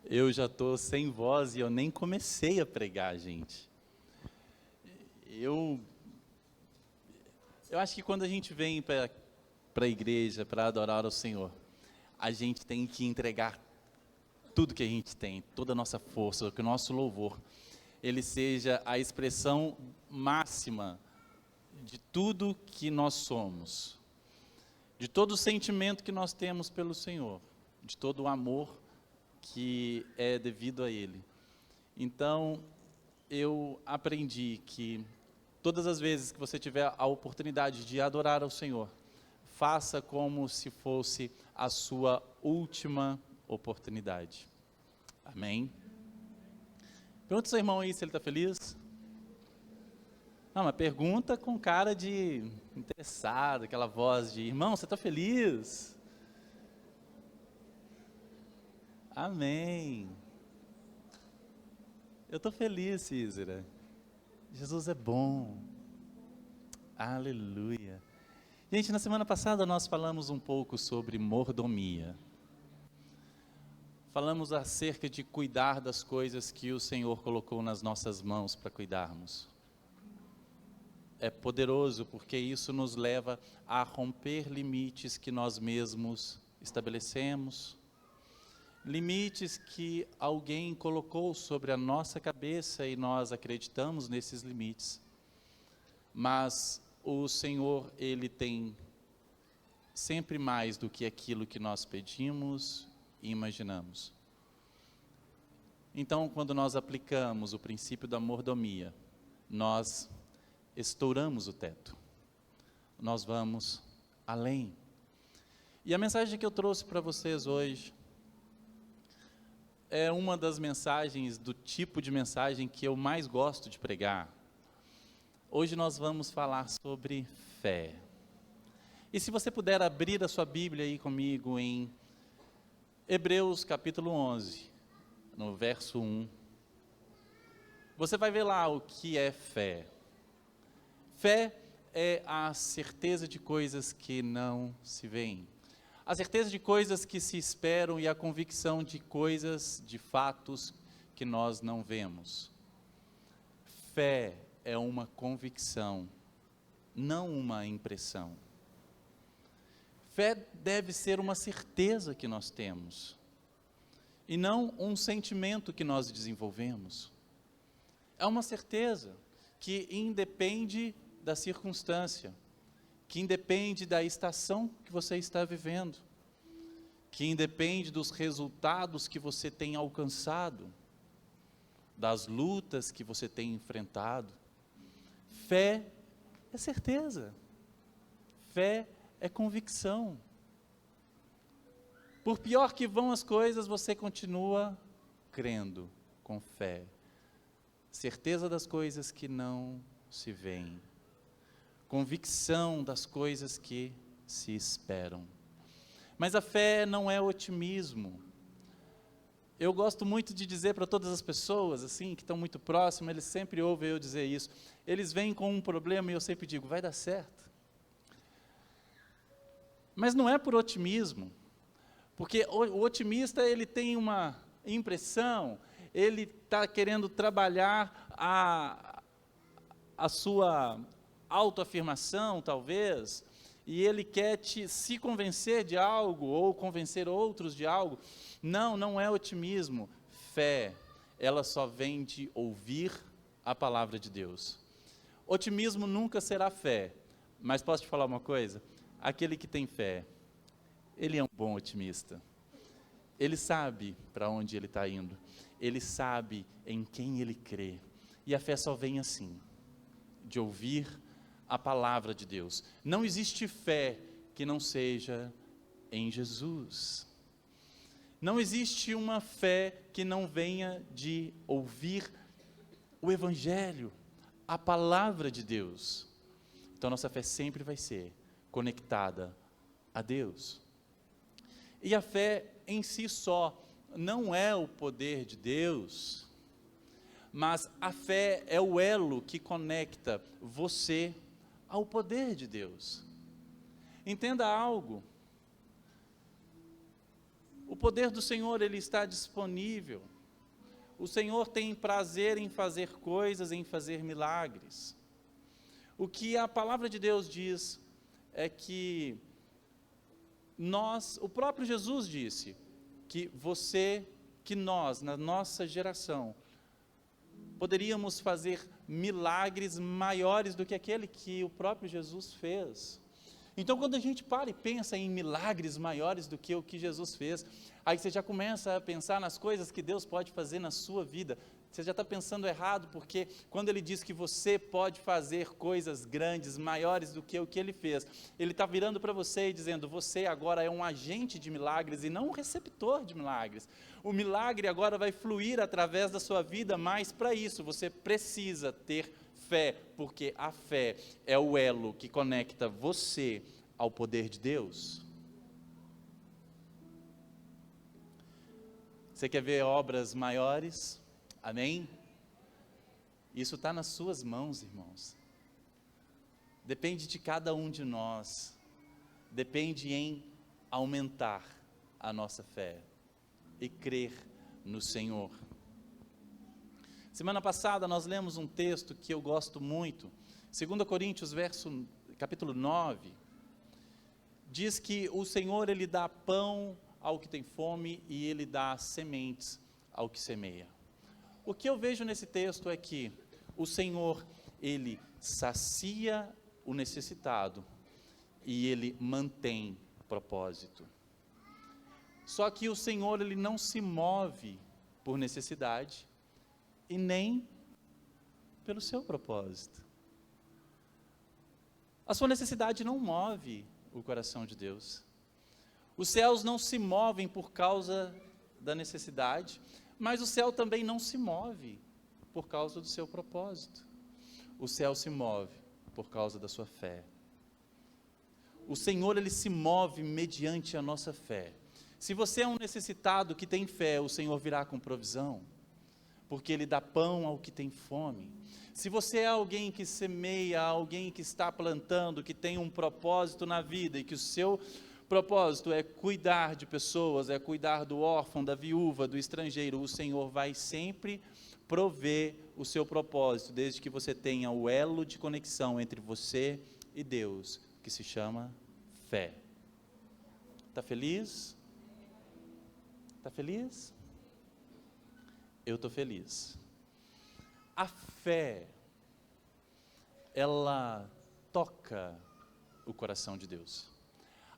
Eu já estou sem voz e eu nem comecei a pregar, gente. Eu acho que quando a gente vem para a igreja para adorar ao Senhor, a gente tem que entregar tudo que a gente tem, toda a nossa força, que o nosso louvor, ele seja a expressão máxima de tudo que nós somos, de todo o sentimento que nós temos pelo Senhor, de todo o amor que é devido a Ele. Então, eu aprendi que todas as vezes que você tiver a oportunidade de adorar ao Senhor, faça como se fosse a sua última oportunidade. Amém? Pergunta ao seu irmão aí se ele está feliz. Não, mas pergunta com cara de interessado, aquela voz de, irmão, você está feliz? Amém. Eu estou feliz, Císera. Jesus é bom. Aleluia. Gente, na semana passada nós falamos um pouco sobre mordomia. Falamos acerca de cuidar das coisas que o Senhor colocou nas nossas mãos para cuidarmos. É poderoso porque isso nos leva a romper limites que nós mesmos estabelecemos, limites que alguém colocou sobre a nossa cabeça e nós acreditamos nesses limites. Mas o Senhor, Ele tem sempre mais do que aquilo que nós pedimos e imaginamos. Então, quando nós aplicamos o princípio da mordomia, nós estouramos o teto. Nós vamos além. E a mensagem que eu trouxe para vocês hoje é uma das mensagens, do tipo de mensagem que eu mais gosto de pregar. Hoje nós vamos falar sobre fé. E se você puder abrir a sua Bíblia aí comigo em Hebreus capítulo 11, no verso 1, você vai ver lá o que é fé. Fé é a certeza de coisas que não se veem, a certeza de coisas que se esperam e a convicção de coisas, de fatos que nós não vemos. Fé é uma convicção, não uma impressão. Fé deve ser uma certeza que nós temos, e não um sentimento que nós desenvolvemos. É uma certeza que independe da circunstância, que independe da estação que você está vivendo, que independe dos resultados que você tem alcançado, das lutas que você tem enfrentado. Fé é certeza, fé é convicção. Por pior que vão as coisas, você continua crendo com fé. Certeza das coisas que não se veem. Convicção das coisas que se esperam. Mas a fé não é otimismo. Eu gosto muito de dizer para todas as pessoas, assim, que estão muito próximas, eles sempre ouvem eu dizer isso. Eles vêm com um problema e eu sempre digo, vai dar certo. Mas não é por otimismo, porque o otimista, ele tem uma impressão, ele está querendo trabalhar a sua autoafirmação, talvez, e ele quer se convencer de algo, ou convencer outros de algo. Não, não é otimismo. Fé, ela só vem de ouvir a palavra de Deus. Otimismo nunca será fé, mas posso te falar uma coisa? Aquele que tem fé, ele é um bom otimista. Ele sabe para onde ele está indo. Ele sabe em quem ele crê. E a fé só vem assim, de ouvir a palavra de Deus. Não existe fé que não seja em Jesus. Não existe uma fé que não venha de ouvir o Evangelho, a palavra de Deus. Então nossa fé sempre vai ser conectada a Deus. E a fé em si só não é o poder de Deus, mas a fé é o elo que conecta você ao poder de Deus. Entenda algo. O poder do Senhor, ele está disponível. O Senhor tem prazer em fazer coisas, em fazer milagres. O que a palavra de Deus diz é que o próprio Jesus disse que nós, na nossa geração, poderíamos fazer milagres maiores do que aquele que o próprio Jesus fez. Então, quando a gente para e pensa em milagres maiores do que o que Jesus fez, aí você já começa a pensar nas coisas que Deus pode fazer na sua vida. Você já está pensando errado, porque quando Ele diz que você pode fazer coisas grandes, maiores do que o que Ele fez, Ele está virando para você e dizendo, você agora é um agente de milagres e não um receptor de milagres. O milagre agora vai fluir através da sua vida, mas para isso você precisa ter fé, porque a fé é o elo que conecta você ao poder de Deus. Você quer ver obras maiores? Amém? Isso está nas suas mãos, irmãos. Depende de cada um de nós. Depende em aumentar a nossa fé e crer no Senhor. Semana passada nós lemos um texto que eu gosto muito, 2 Coríntios, capítulo 9, diz que o Senhor, Ele dá pão ao que tem fome e Ele dá sementes ao que semeia. O que eu vejo nesse texto é que o Senhor, Ele sacia o necessitado e Ele mantém propósito. Só que o Senhor, Ele não se move por necessidade, e nem pelo seu propósito. A sua necessidade não move o coração de Deus. Os céus não se movem por causa da necessidade, mas o céu também não se move por causa do seu propósito. O céu se move por causa da sua fé. O Senhor, Ele se move mediante a nossa fé. Se você é um necessitado que tem fé, o Senhor virá com provisão, porque Ele dá pão ao que tem fome. Se você é alguém que semeia, alguém que está plantando, que tem um propósito na vida, e que o seu propósito é cuidar de pessoas, é cuidar do órfão, da viúva, do estrangeiro, o Senhor vai sempre prover o seu propósito, desde que você tenha o elo de conexão entre você e Deus, que se chama fé. Está feliz? Está feliz? Eu estou feliz. A fé, ela toca o coração de Deus.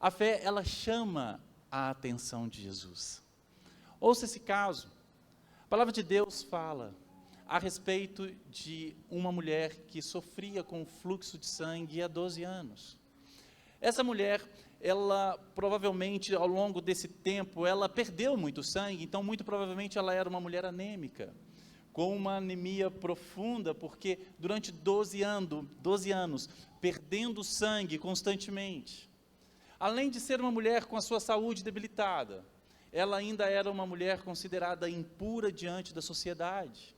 A fé, ela chama a atenção de Jesus. Ouça esse caso. A palavra de Deus fala a respeito de uma mulher que sofria com fluxo de sangue há 12 anos. Essa mulher, ela provavelmente ao longo desse tempo, ela perdeu muito sangue, então muito provavelmente ela era uma mulher anêmica, com uma anemia profunda, porque durante 12 anos, perdendo sangue constantemente. Além de ser uma mulher com a sua saúde debilitada, ela ainda era uma mulher considerada impura diante da sociedade.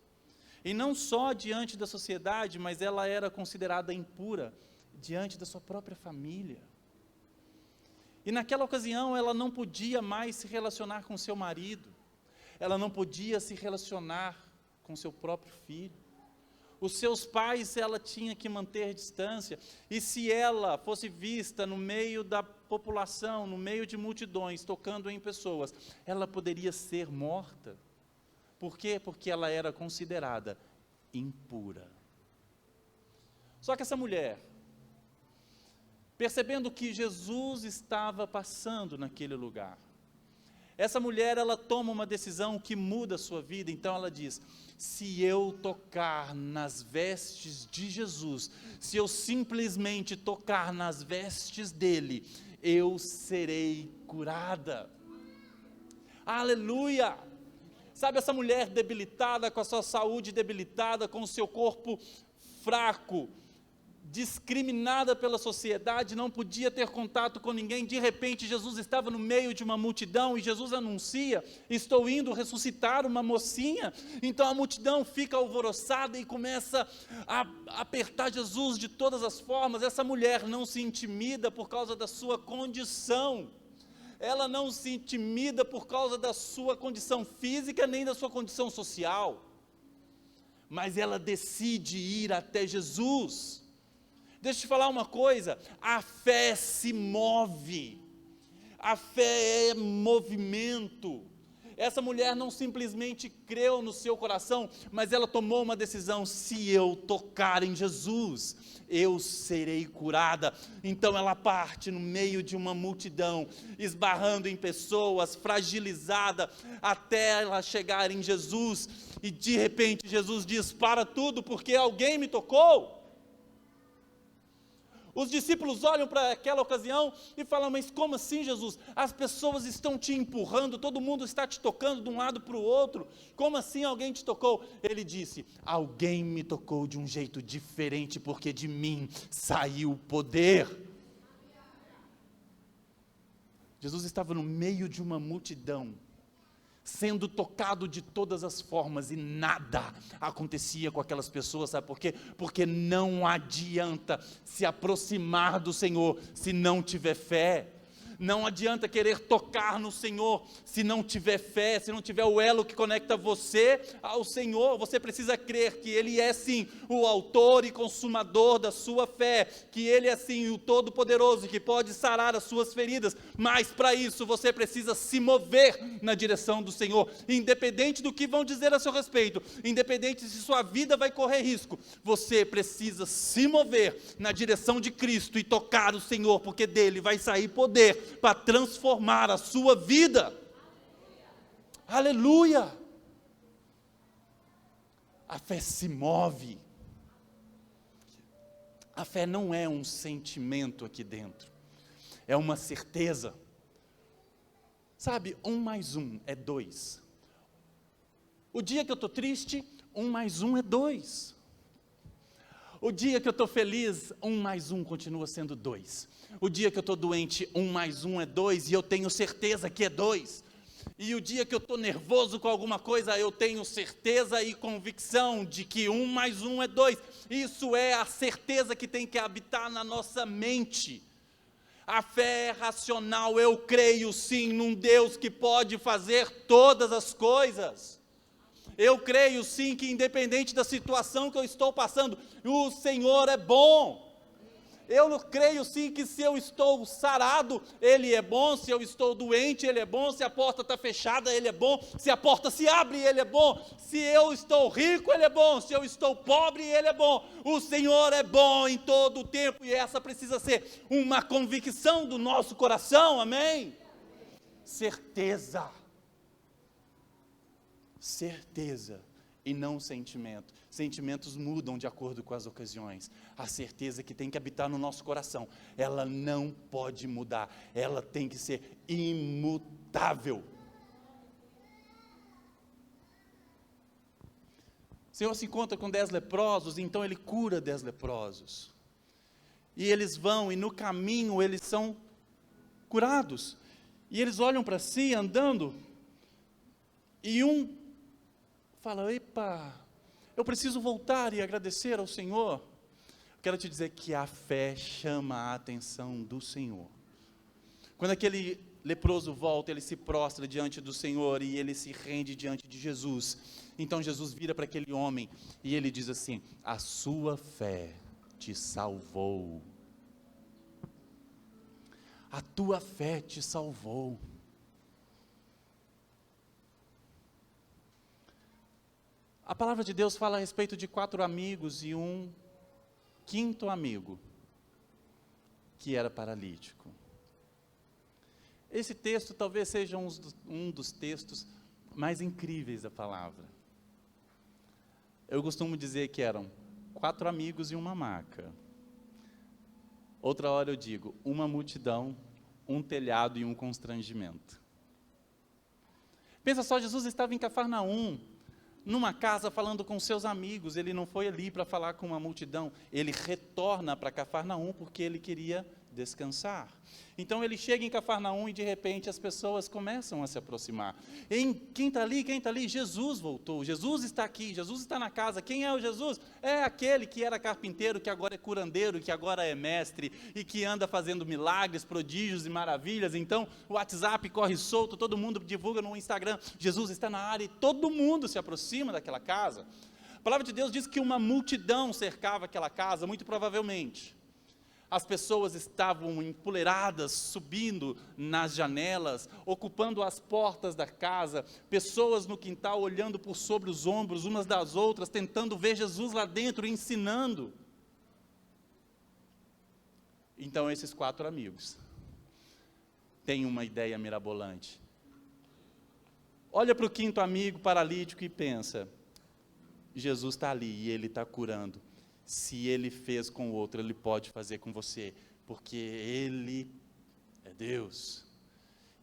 E não só diante da sociedade, mas ela era considerada impura diante da sua própria família. E naquela ocasião ela não podia mais se relacionar com seu marido, ela não podia se relacionar com seu próprio filho. Os seus pais ela tinha que manter distância, e se ela fosse vista no meio da população, no meio de multidões, tocando em pessoas, ela poderia ser morta. Por quê? Porque ela era considerada impura. Só que essa mulher, percebendo que Jesus estava passando naquele lugar, essa mulher, ela toma uma decisão que muda a sua vida. Então ela diz, se eu tocar nas vestes de Jesus, se eu simplesmente tocar nas vestes dele, eu serei curada. Aleluia! Sabe, essa mulher debilitada, com a sua saúde debilitada, com o seu corpo fraco, discriminada pela sociedade, não podia ter contato com ninguém. De repente Jesus estava no meio de uma multidão e Jesus anuncia, estou indo ressuscitar uma mocinha. Então a multidão fica alvoroçada e começa a apertar Jesus de todas as formas. Essa mulher não se intimida por causa da sua condição, ela não se intimida por causa da sua condição física, nem da sua condição social, mas ela decide ir até Jesus. Deixa eu te falar uma coisa, a fé se move, a fé é movimento. Essa mulher não simplesmente creu no seu coração, mas ela tomou uma decisão: se eu tocar em Jesus, eu serei curada. Então ela parte no meio de uma multidão, esbarrando em pessoas, fragilizada, até ela chegar em Jesus, e de repente Jesus diz: para tudo, porque alguém me tocou. Os discípulos olham para aquela ocasião e falam: mas como assim, Jesus? As pessoas estão te empurrando, todo mundo está te tocando de um lado para o outro, como assim alguém te tocou? Ele disse: alguém me tocou de um jeito diferente, porque de mim saiu o poder. Jesus estava no meio de uma multidão, sendo tocado de todas as formas, e nada acontecia com aquelas pessoas. Sabe por quê? Porque não adianta se aproximar do Senhor se não tiver fé. Não adianta querer tocar no Senhor se não tiver fé, se não tiver o elo que conecta você ao Senhor. Você precisa crer que Ele é sim o autor e consumador da sua fé, que Ele é sim o Todo-Poderoso, que pode sarar as suas feridas, mas para isso você precisa se mover na direção do Senhor, independente do que vão dizer a seu respeito, independente se sua vida vai correr risco, você precisa se mover na direção de Cristo e tocar o Senhor, porque dele vai sair poder para transformar a sua vida. Aleluia! A fé se move. A fé não é um sentimento aqui dentro, é uma certeza. Sabe, 1 mais 1 é 2. O dia que eu estou triste, 1 mais 1 é 2. O dia que eu estou feliz, 1 mais 1 continua sendo 2. O dia que eu estou doente, 1 mais 1 é 2, e eu tenho certeza que é 2. E o dia que eu estou nervoso com alguma coisa, eu tenho certeza e convicção de que 1 mais 1 é 2. Isso é a certeza que tem que habitar na nossa mente. A fé é racional, eu creio sim num Deus que pode fazer todas as coisas. Eu creio sim que independente da situação que eu estou passando, o Senhor é bom. Eu creio sim que se eu estou sarado, Ele é bom. Se eu estou doente, Ele é bom. Se a porta está fechada, Ele é bom. Se a porta se abre, Ele é bom. Se eu estou rico, Ele é bom. Se eu estou pobre, Ele é bom. O Senhor é bom em todo o tempo, e essa precisa ser uma convicção do nosso coração, amém? Certeza. Certeza e não sentimento. Sentimentos mudam de acordo com as ocasiões. A certeza que tem que habitar no nosso coração, ela não pode mudar, ela tem que ser imutável. O Senhor se encontra com 10 leprosos, então Ele cura 10 leprosos. E eles vão, e no caminho eles são curados. E eles olham para si, andando, e um fala: epa, eu preciso voltar e agradecer ao Senhor. Quero te dizer que a fé chama a atenção do Senhor. Quando aquele leproso volta, ele se prostra diante do Senhor e ele se rende diante de Jesus. Então Jesus vira para aquele homem e ele diz assim: a sua fé te salvou. A tua fé te salvou. A palavra de Deus fala a respeito de 4 amigos e um 5º amigo, que era paralítico. Esse texto talvez seja um dos textos mais incríveis da palavra. Eu costumo dizer que eram 4 amigos e uma maca. Outra hora eu digo, uma multidão, um telhado e um constrangimento. Pensa só, Jesus estava em Cafarnaum, numa casa falando com seus amigos. Ele não foi ali para falar com uma multidão, ele retorna para Cafarnaum porque ele queria descansar. Então ele chega em Cafarnaum e de repente as pessoas começam a se aproximar. Quem está ali? Quem está ali? Jesus voltou, Jesus está aqui, Jesus está na casa. Quem é o Jesus? É aquele que era carpinteiro, que agora é curandeiro, que agora é mestre e que anda fazendo milagres, prodígios e maravilhas. Então o WhatsApp corre solto, todo mundo divulga no Instagram, Jesus está na área e todo mundo se aproxima daquela casa. A palavra de Deus diz que uma multidão cercava aquela casa, muito provavelmente. As pessoas estavam empoleiradas, subindo nas janelas, ocupando as portas da casa, pessoas no quintal olhando por sobre os ombros umas das outras, tentando ver Jesus lá dentro, ensinando. Então esses 4 amigos têm uma ideia mirabolante. Olha para o 5º amigo paralítico e pensa, Jesus está ali e ele está curando. Se ele fez com o outro, ele pode fazer com você, porque ele é Deus,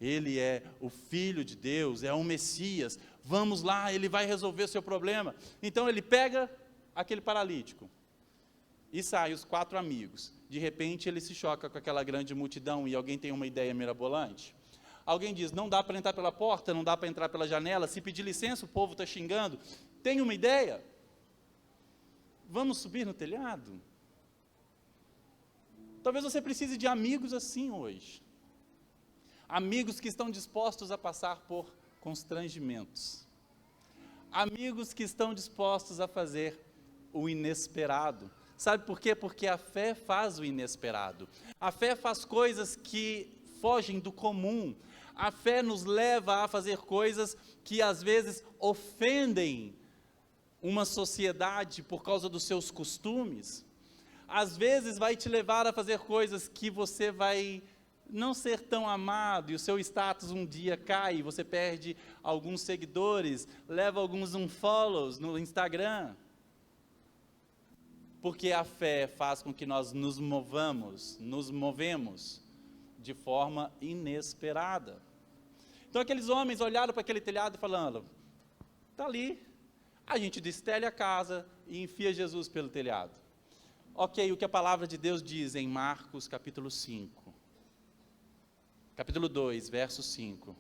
ele é o Filho de Deus, é o Messias, vamos lá, ele vai resolver o seu problema. Então ele pega aquele paralítico, e sai os 4 amigos, de repente ele se choca com aquela grande multidão, e alguém tem uma ideia mirabolante, alguém diz, não dá para entrar pela porta, não dá para entrar pela janela, se pedir licença o povo está xingando, tem uma ideia? Vamos subir no telhado? Talvez você precise de amigos assim hoje. Amigos que estão dispostos a passar por constrangimentos. Amigos que estão dispostos a fazer o inesperado. Sabe por quê? Porque a fé faz o inesperado. A fé faz coisas que fogem do comum. A fé nos leva a fazer coisas que às vezes ofendem uma sociedade por causa dos seus costumes, às vezes vai te levar a fazer coisas que você vai não ser tão amado, e o seu status um dia cai, você perde alguns seguidores, leva alguns unfollows no Instagram, porque a fé faz com que nós nos movemos de forma inesperada. Então aqueles homens olharam para aquele telhado e falaram, está ali, a gente destelha a casa e enfia Jesus pelo telhado. Ok, o que a palavra de Deus diz em Marcos capítulo 5, capítulo 2, verso 5.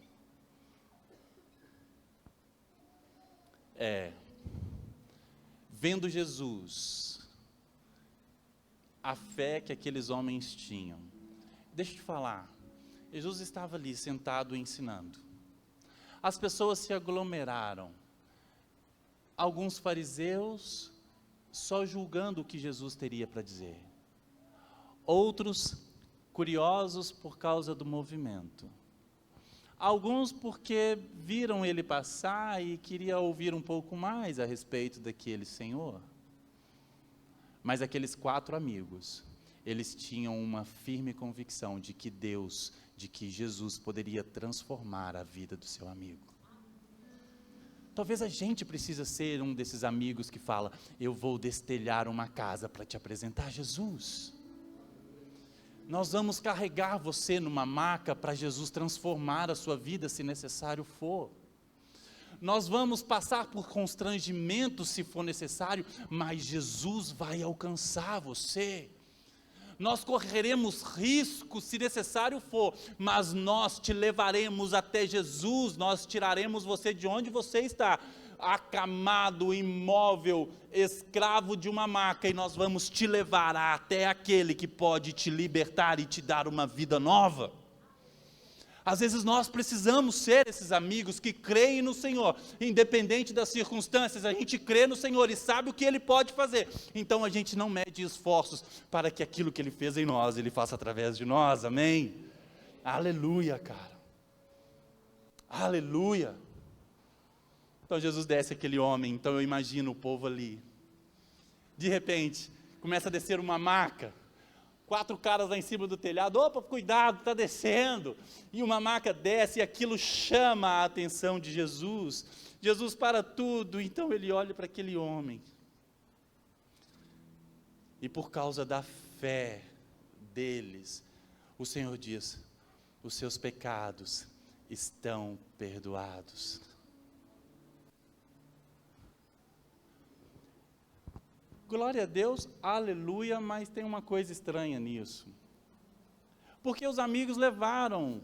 Vendo Jesus, a fé que aqueles homens tinham. Deixa eu te falar, Jesus estava ali sentado ensinando. As pessoas se aglomeraram. Alguns fariseus só julgando o que Jesus teria para dizer. Outros curiosos por causa do movimento. Alguns porque viram ele passar e queriam ouvir um pouco mais a respeito daquele Senhor. Mas aqueles 4 amigos, eles tinham uma firme convicção de que Deus, de que Jesus poderia transformar a vida do seu amigo. Talvez a gente precisa ser um desses amigos que fala, eu vou destelhar uma casa para te apresentar Jesus. Nós vamos carregar você numa maca para Jesus transformar a sua vida, se necessário for. Nós vamos passar por constrangimento se for necessário, mas Jesus vai alcançar você. Nós correremos risco se necessário for, mas nós te levaremos até Jesus, nós tiraremos você de onde você está, acamado, imóvel, escravo de uma maca, e nós vamos te levar até aquele que pode te libertar e te dar uma vida nova. Às vezes nós precisamos ser esses amigos que creem no Senhor, independente das circunstâncias, a gente crê no Senhor e sabe o que Ele pode fazer, então a gente não mede esforços para que aquilo que Ele fez em nós, Ele faça através de nós, amém? Aleluia, cara, aleluia. Então Jesus desce aquele homem, então eu imagino o povo ali, de repente, começa a descer uma maca, 4 caras lá em cima do telhado, opa, cuidado, está descendo, e uma maca desce, e aquilo chama a atenção de Jesus, Jesus para tudo, então ele olha para aquele homem, e por causa da fé deles, o Senhor diz, os seus pecados estão perdoados. Glória a Deus, aleluia, mas tem uma coisa estranha nisso. Porque os amigos levaram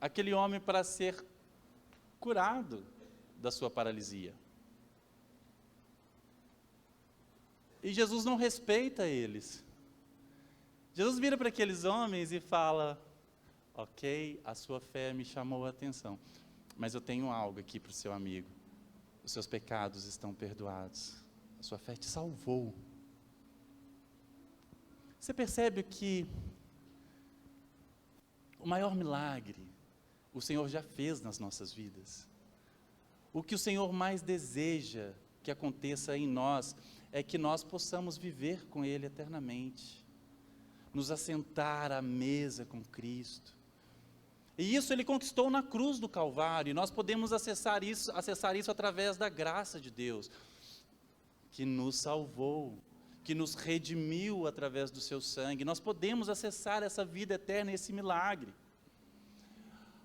aquele homem para ser curado da sua paralisia. E Jesus não respeita eles. Jesus vira para aqueles homens e fala: ok, a sua fé me chamou a atenção, mas eu tenho algo aqui para o seu amigo. Os seus pecados estão perdoados. A sua fé te salvou. Você percebe que o maior milagre o Senhor já fez nas nossas vidas. O que o Senhor mais deseja que aconteça em nós é que nós possamos viver com Ele eternamente, nos assentar à mesa com Cristo. E isso Ele conquistou na cruz do Calvário, e nós podemos acessar isso através da graça de Deus, que nos salvou, que nos redimiu através do seu sangue. Nós podemos acessar essa vida eterna, esse milagre.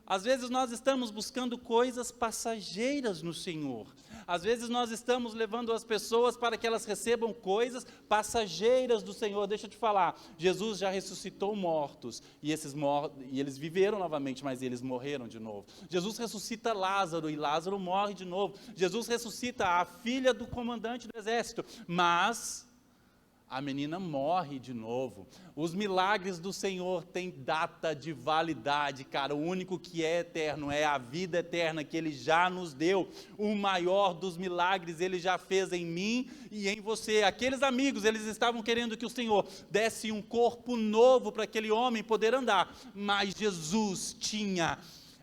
Às vezes nós estamos buscando coisas passageiras no Senhor. Às vezes nós estamos levando as pessoas para que elas recebam coisas passageiras do Senhor. Deixa eu te falar, Jesus já ressuscitou mortos, e eles viveram novamente, mas eles morreram de novo. Jesus ressuscita Lázaro, e Lázaro morre de novo. Jesus ressuscita a filha do comandante do exército, mas a menina morre de novo. Os milagres do Senhor têm data de validade, cara. O único que é eterno é a vida eterna que Ele já nos deu. O maior dos milagres Ele já fez em mim e em você. Aqueles amigos, eles estavam querendo que o Senhor desse um corpo novo para aquele homem poder andar, mas Jesus tinha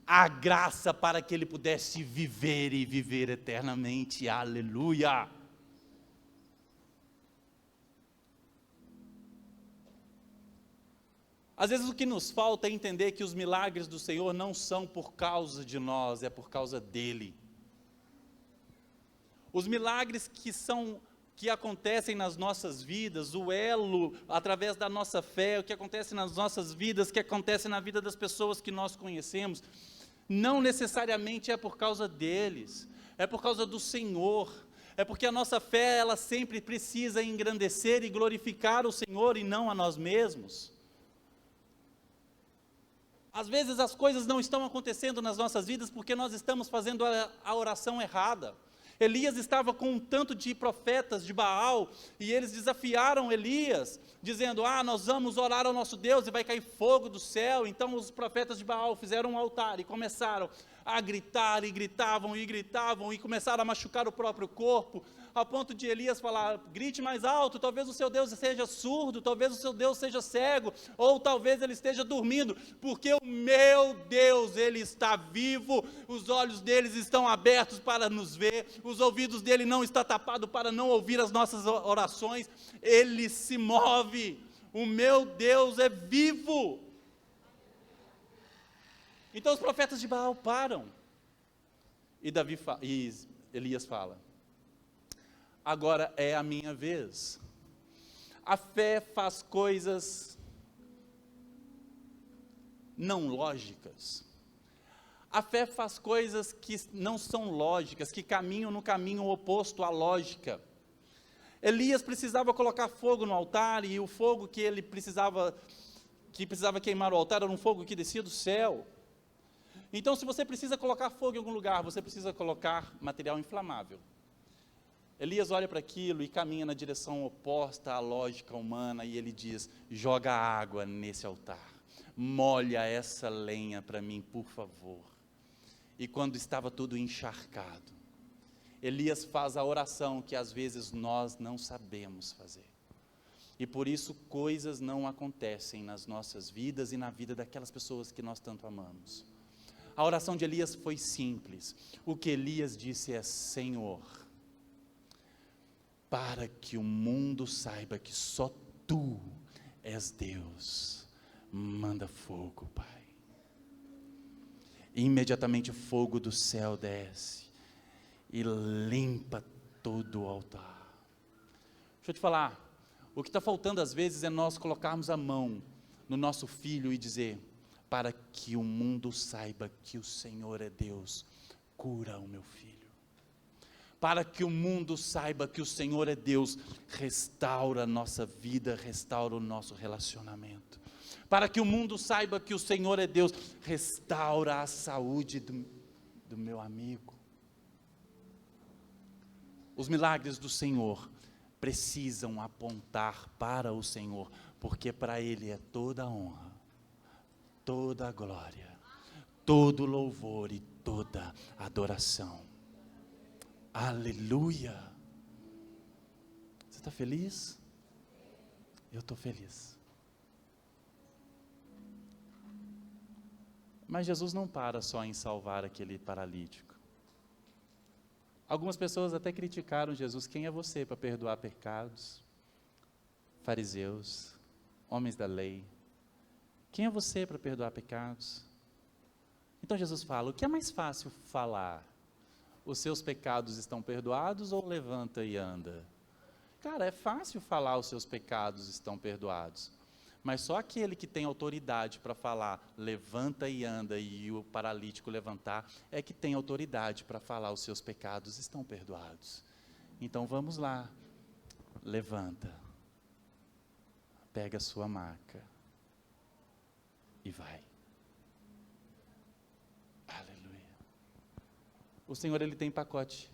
a graça para que ele pudesse viver e viver eternamente. Aleluia! Às vezes o que nos falta é entender que os milagres do Senhor não são por causa de nós, é por causa dEle. Os milagres que acontecem nas nossas vidas, o elo através da nossa fé, o que acontece nas nossas vidas, o que acontece na vida das pessoas que nós conhecemos, não necessariamente é por causa deles, é por causa do Senhor. É porque a nossa fé, ela sempre precisa engrandecer e glorificar o Senhor e não a nós mesmos. Às vezes as coisas não estão acontecendo nas nossas vidas porque nós estamos fazendo a oração errada. Elias estava com um tanto de profetas de Baal, e eles desafiaram Elias, dizendo: nós vamos orar ao nosso Deus e vai cair fogo do céu. Então os profetas de Baal fizeram um altar e começaram a gritar, e gritavam, e começaram a machucar o próprio corpo, a ponto de Elias falar: grite mais alto, talvez o seu Deus seja surdo, talvez o seu Deus seja cego, ou talvez ele esteja dormindo, porque o meu Deus, Ele está vivo, os olhos deles estão abertos para nos ver, os ouvidos dele não estão tapados para não ouvir as nossas orações, Ele se move, o meu Deus é vivo. Então os profetas de Baal param, e Elias fala: agora é a minha vez. A fé faz coisas não lógicas. A fé faz coisas que não são lógicas, que caminham no caminho oposto à lógica. Elias precisava colocar fogo no altar, e o fogo que ele precisava queimar o altar era um fogo que descia do céu. Então, se você precisa colocar fogo em algum lugar, você precisa colocar material inflamável. Elias olha para aquilo e caminha na direção oposta à lógica humana, e ele diz: joga água nesse altar, molha essa lenha para mim, por favor. E quando estava tudo encharcado, Elias faz a oração que às vezes nós não sabemos fazer, e por isso coisas não acontecem nas nossas vidas e na vida daquelas pessoas que nós tanto amamos. A oração de Elias foi simples. O que Elias disse é: Senhor, para que o mundo saiba que só Tu és Deus, manda fogo, Pai. E imediatamente o fogo do céu desce e limpa todo o altar. Deixa eu te falar, o que está faltando às vezes é nós colocarmos a mão no nosso filho e dizer: para que o mundo saiba que o Senhor é Deus, cura o meu filho. Para que o mundo saiba que o Senhor é Deus, restaura a nossa vida, restaura o nosso relacionamento. para que o mundo saiba que o Senhor é Deus. Restaura a saúde do meu amigo. Os milagres do Senhor precisam apontar para o Senhor, porque para Ele é toda a honra, toda a glória, todo o louvor e toda a adoração. Aleluia! Você está feliz? Eu estou feliz. Mas Jesus não para só em salvar aquele paralítico. Algumas pessoas até criticaram Jesus. Quem é você para perdoar pecados? Fariseus, homens da lei. Quem é você para perdoar pecados? Então Jesus fala, o que é mais fácil falar? Os seus pecados estão perdoados ou levanta e anda? Cara, é fácil falar os seus pecados estão perdoados. Mas só aquele que tem autoridade para falar, levanta e anda, e o paralítico levantar, é que tem autoridade para falar, os seus pecados estão perdoados. Então vamos lá, levanta, pega a sua maca e vai. Aleluia. O Senhor, Ele tem pacote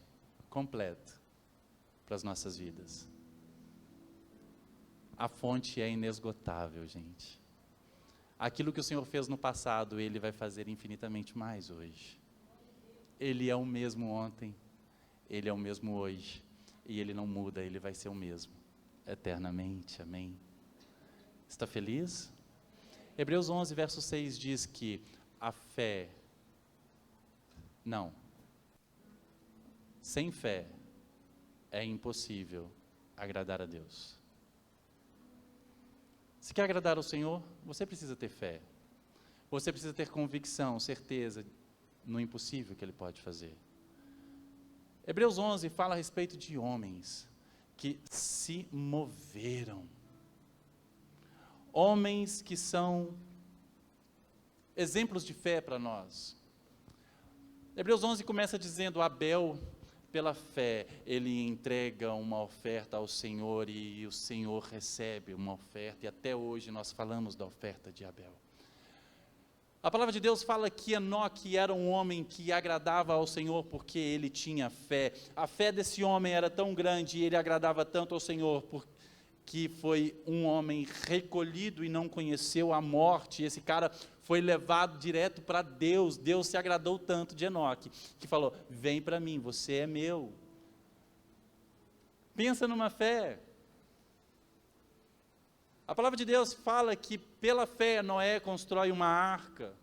completo para as nossas vidas. A fonte é inesgotável, gente. Aquilo que o Senhor fez no passado, Ele vai fazer infinitamente mais hoje. Ele é o mesmo ontem, Ele é o mesmo hoje, e Ele não muda, Ele vai ser o mesmo, eternamente, amém? Está feliz? Hebreus 11, verso 6 diz que a fé, sem fé, é impossível agradar a Deus. Se quer agradar ao Senhor, você precisa ter fé. Você precisa ter convicção, certeza no impossível que Ele pode fazer. Hebreus 11 fala a respeito de homens que se moveram. Homens que são exemplos de fé para nós. Hebreus 11 começa dizendo, Abel, pela fé, ele entrega uma oferta ao Senhor e o Senhor recebe uma oferta, e até hoje nós falamos da oferta de Abel. A palavra de Deus fala que Enoque era um homem que agradava ao Senhor porque ele tinha fé. A fé desse homem era tão grande e ele agradava tanto ao Senhor porque foi um homem recolhido e não conheceu a morte. Esse cara foi levado direto para Deus. Deus se agradou tanto de Enoque, que falou, vem para mim, você é meu. Pensa numa fé. A palavra de Deus fala que pela fé Noé constrói uma arca.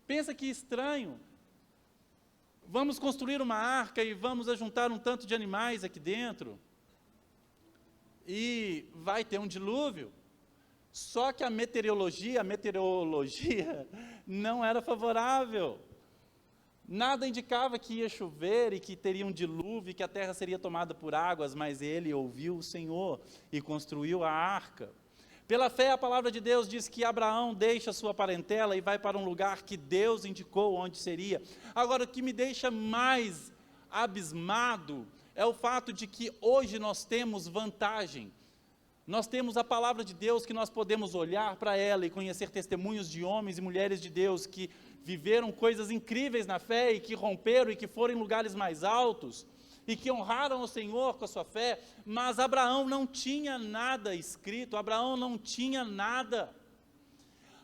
Pensa que estranho. Vamos construir uma arca e vamos ajuntar um tanto de animais aqui dentro. E vai ter um dilúvio. Só que a meteorologia não era favorável. Nada indicava que ia chover e que teria um dilúvio e que a terra seria tomada por águas, mas ele ouviu o Senhor e construiu a arca. Pela fé, a palavra de Deus diz que Abraão deixa sua parentela e vai para um lugar que Deus indicou onde seria. Agora, o que me deixa mais abismado é o fato de que hoje nós temos vantagem. Nós temos a palavra de Deus que nós podemos olhar para ela e conhecer testemunhos de homens e mulheres de Deus que viveram coisas incríveis na fé e que romperam e que foram em lugares mais altos e que honraram o Senhor com a sua fé, mas Abraão não tinha nada escrito, Abraão não tinha nada.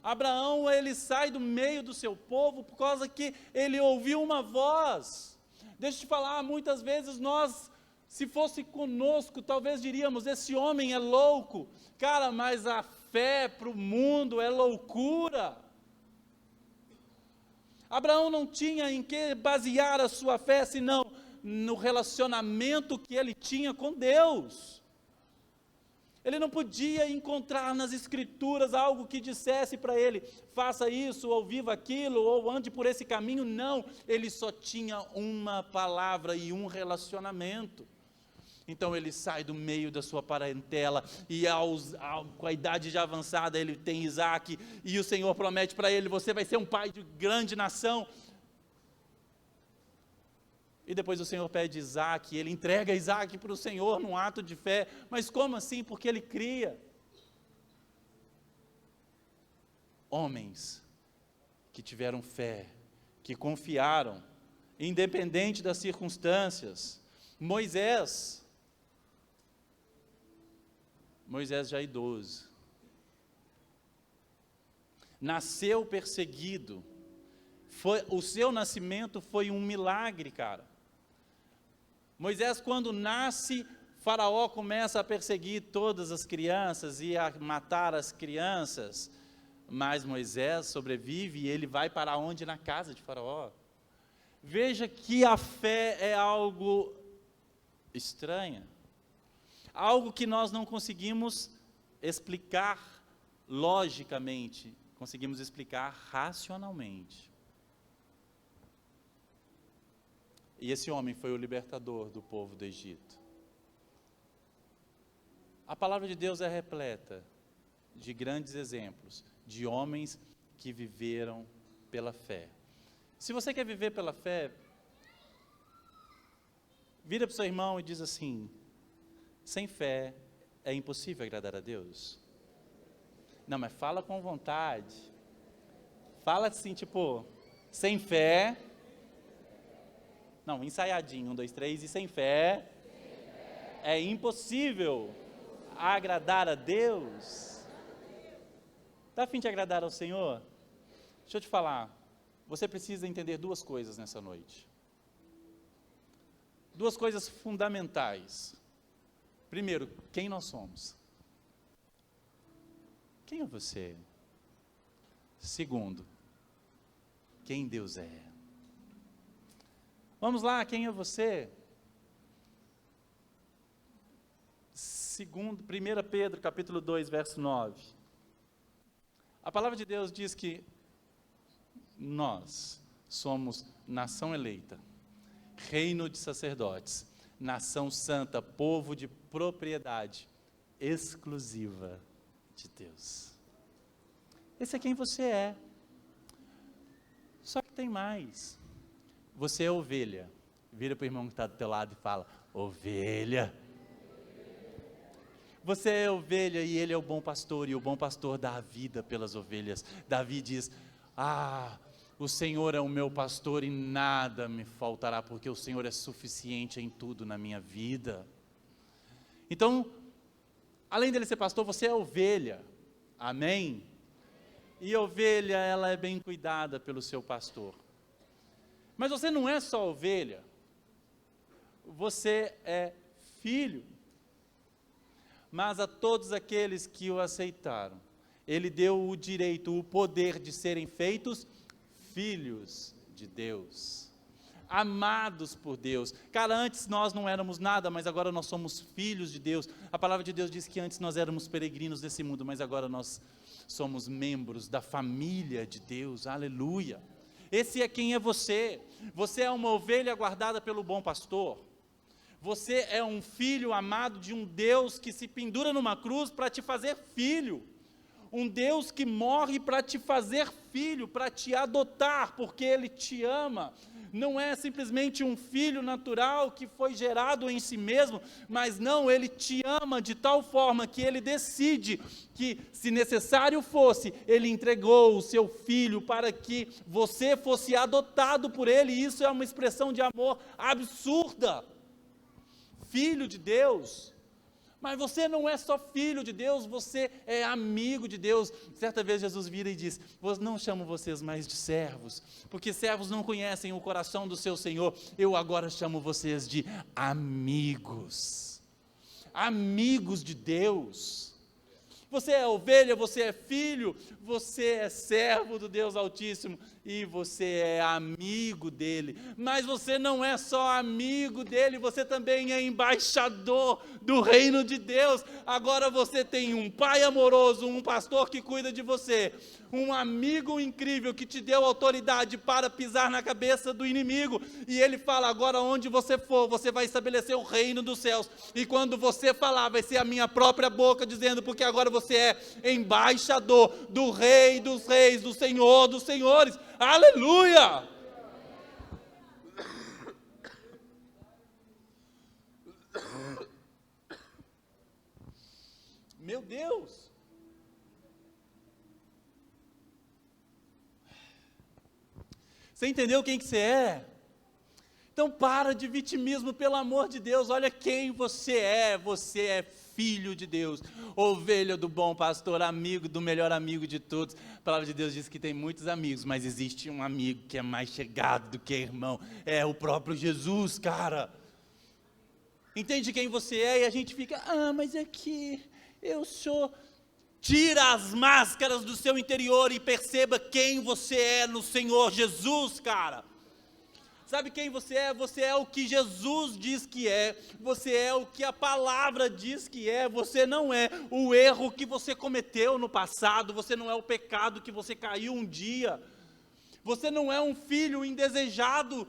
Abraão, ele sai do meio do seu povo por causa que ele ouviu uma voz. Deixa eu te falar, muitas vezes nós, se fosse conosco, talvez diríamos, esse homem é louco. Cara, mas a fé para o mundo é loucura. Abraão não tinha em que basear a sua fé, senão no relacionamento que ele tinha com Deus. Ele não podia encontrar nas Escrituras algo que dissesse para ele, faça isso, ou viva aquilo, ou ande por esse caminho. Não, ele só tinha uma palavra e um relacionamento. Então ele sai do meio da sua parentela, e com a idade já avançada, ele tem Isaac, e o Senhor promete para ele, você vai ser um pai de grande nação. E depois o Senhor pede Isaac, ele entrega Isaac para o Senhor num ato de fé. Mas como assim? Porque ele cria. Homens que tiveram fé, que confiaram, independente das circunstâncias. Moisés já idoso, nasceu perseguido, o seu nascimento foi um milagre, cara. Moisés, quando nasce, Faraó começa a perseguir todas as crianças e a matar as crianças, mas Moisés sobrevive e ele vai para onde? Na casa de Faraó. Veja que a fé é algo estranho, algo que nós não conseguimos explicar logicamente, conseguimos explicar racionalmente. E esse homem foi o libertador do povo do Egito. A palavra de Deus é repleta de grandes exemplos, de homens que viveram pela fé. Se você quer viver pela fé, vira para o seu irmão e diz assim: sem fé é impossível agradar a Deus. Não, mas fala com vontade. Fala assim, tipo, sem fé. Não, ensaiadinho, 1, 2, 3, e sem fé é impossível agradar a Deus. Está a fim de agradar ao Senhor? Deixa eu te falar, você precisa entender duas coisas nessa noite. Duas coisas fundamentais. Primeiro, quem nós somos? Quem é você? Segundo, quem Deus é? Vamos lá, quem é você? 1 Pedro, capítulo 2, verso 9. A palavra de Deus diz que nós somos nação eleita, reino de sacerdotes, nação santa, povo de propriedade exclusiva de Deus. Esse é quem você é. Só que tem mais. Você é ovelha. Vira para o irmão que está do teu lado e fala: ovelha. Você é ovelha e ele é o bom pastor, e o bom pastor dá a vida pelas ovelhas. Davi diz: o Senhor é o meu pastor e nada me faltará, porque o Senhor é suficiente em tudo na minha vida. Então, além dele ser pastor, você é ovelha. Amém? E ovelha, ela é bem cuidada pelo seu pastor. Mas você não é só ovelha, você é filho. Mas a todos aqueles que o aceitaram, ele deu o direito, o poder de serem feitos filhos de Deus, amados por Deus. Cara, antes nós não éramos nada, mas agora nós somos filhos de Deus. A palavra de Deus diz que antes nós éramos peregrinos desse mundo, mas agora nós somos membros da família de Deus. Aleluia! Esse é quem é você. Você é uma ovelha guardada pelo bom pastor. Você é um filho amado de um Deus que se pendura numa cruz para te fazer filho. Um Deus que morre para te fazer filho, para te adotar, porque Ele te ama. Não é simplesmente um filho natural que foi gerado em si mesmo, mas não, Ele te ama de tal forma que Ele decide que, se necessário fosse, Ele entregou o seu filho para que você fosse adotado por Ele. E isso é uma expressão de amor absurda. Filho de Deus. Mas você não é só filho de Deus, você é amigo de Deus. Certa vez Jesus vira e diz: não chamo vocês mais de servos, porque servos não conhecem o coração do seu Senhor. Eu agora chamo vocês de amigos. Amigos de Deus. Você é ovelha, você é filho, você é servo do Deus Altíssimo e você é amigo dele. Mas você não é só amigo dele, você também é embaixador do reino de Deus. Agora você tem um pai amoroso, um pastor que cuida de você, um amigo incrível que te deu autoridade para pisar na cabeça do inimigo. E ele fala: agora onde você for, você vai estabelecer o reino dos céus. E quando você falar, vai ser a minha própria boca dizendo, porque agora você é embaixador do Rei dos Reis, do Senhor dos Senhores. Aleluia! Meu Deus! Você entendeu quem que você é? Então para de vitimismo, pelo amor de Deus, olha quem você é filho de Deus, ovelha do bom pastor, amigo do melhor amigo de todos. A palavra de Deus diz que tem muitos amigos, mas existe um amigo que é mais chegado do que irmão, é o próprio Jesus, cara. Entende quem você é e a gente fica, mas é que eu sou... Tira as máscaras do seu interior e perceba quem você é no Senhor Jesus, cara. Sabe quem você é? Você é o que Jesus diz que é, você é o que a palavra diz que é, você não é o erro que você cometeu no passado, você não é o pecado que você caiu um dia, você não é um filho indesejado,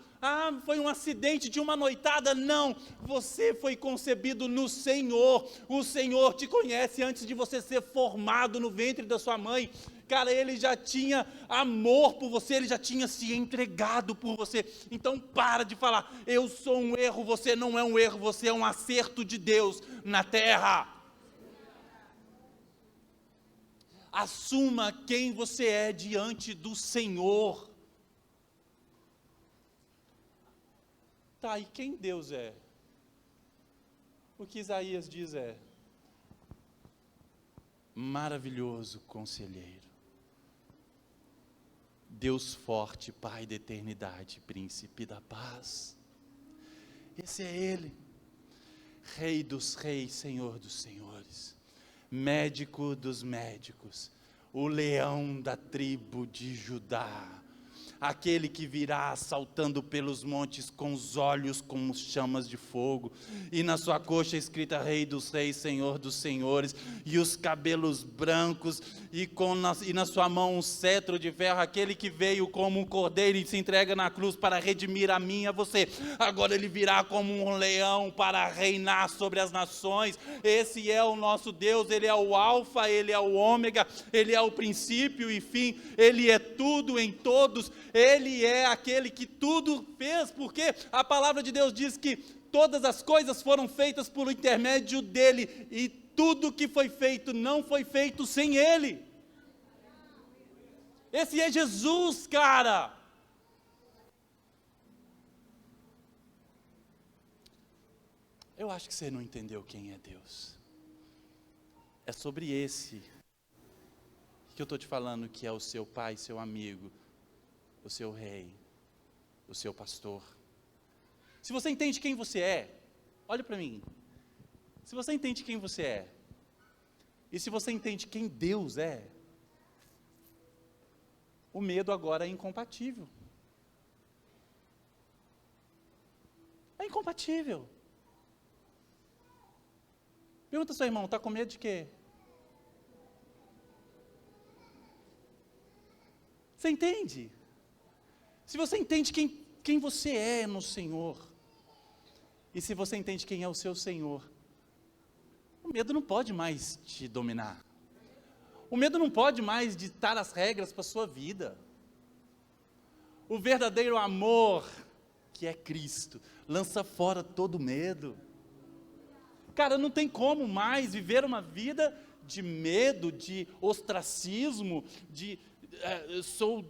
foi um acidente de uma noitada, não, você foi concebido no Senhor, o Senhor te conhece antes de você ser formado no ventre da sua mãe, cara, Ele já tinha amor por você, Ele já tinha se entregado por você, então para de falar, eu sou um erro, você não é um erro, você é um acerto de Deus na terra. Assuma quem você é diante do Senhor. Tá, e quem Deus é? O que Isaías diz é: maravilhoso conselheiro, Deus forte, Pai da eternidade, príncipe da paz. Esse é Ele, Rei dos reis, Senhor dos senhores, médico dos médicos, o leão da tribo de Judá, aquele que virá saltando pelos montes com os olhos como chamas de fogo, e na sua coxa escrita Rei dos reis, Senhor dos senhores, e os cabelos brancos, e na sua mão um cetro de ferro, aquele que veio como um cordeiro e se entrega na cruz para redimir a mim e a você, agora ele virá como um leão para reinar sobre as nações. Esse é o nosso Deus, Ele é o alfa, Ele é o ômega, Ele é o princípio e fim, Ele é tudo em todos, Ele é aquele que tudo fez, porque a palavra de Deus diz que todas as coisas foram feitas por intermédio dEle, e tudo que foi feito não foi feito sem Ele. Esse é Jesus, cara. Eu acho que você não entendeu quem é Deus. É sobre esse que eu estou te falando, que é o seu pai, seu amigo, o seu rei, o seu pastor. Se você entende quem você é, olha para mim. Se você entende quem você é, e se você entende quem Deus é, o medo agora é incompatível. É incompatível. Pergunta ao seu irmão, está com medo de quê? Você entende? Se você entende quem você é no Senhor, e se você entende quem é o seu Senhor, o medo não pode mais te dominar. O medo não pode mais ditar as regras para a sua vida. O verdadeiro amor, que é Cristo, lança fora todo medo. Cara, não tem como mais viver uma vida de medo, de ostracismo, de sou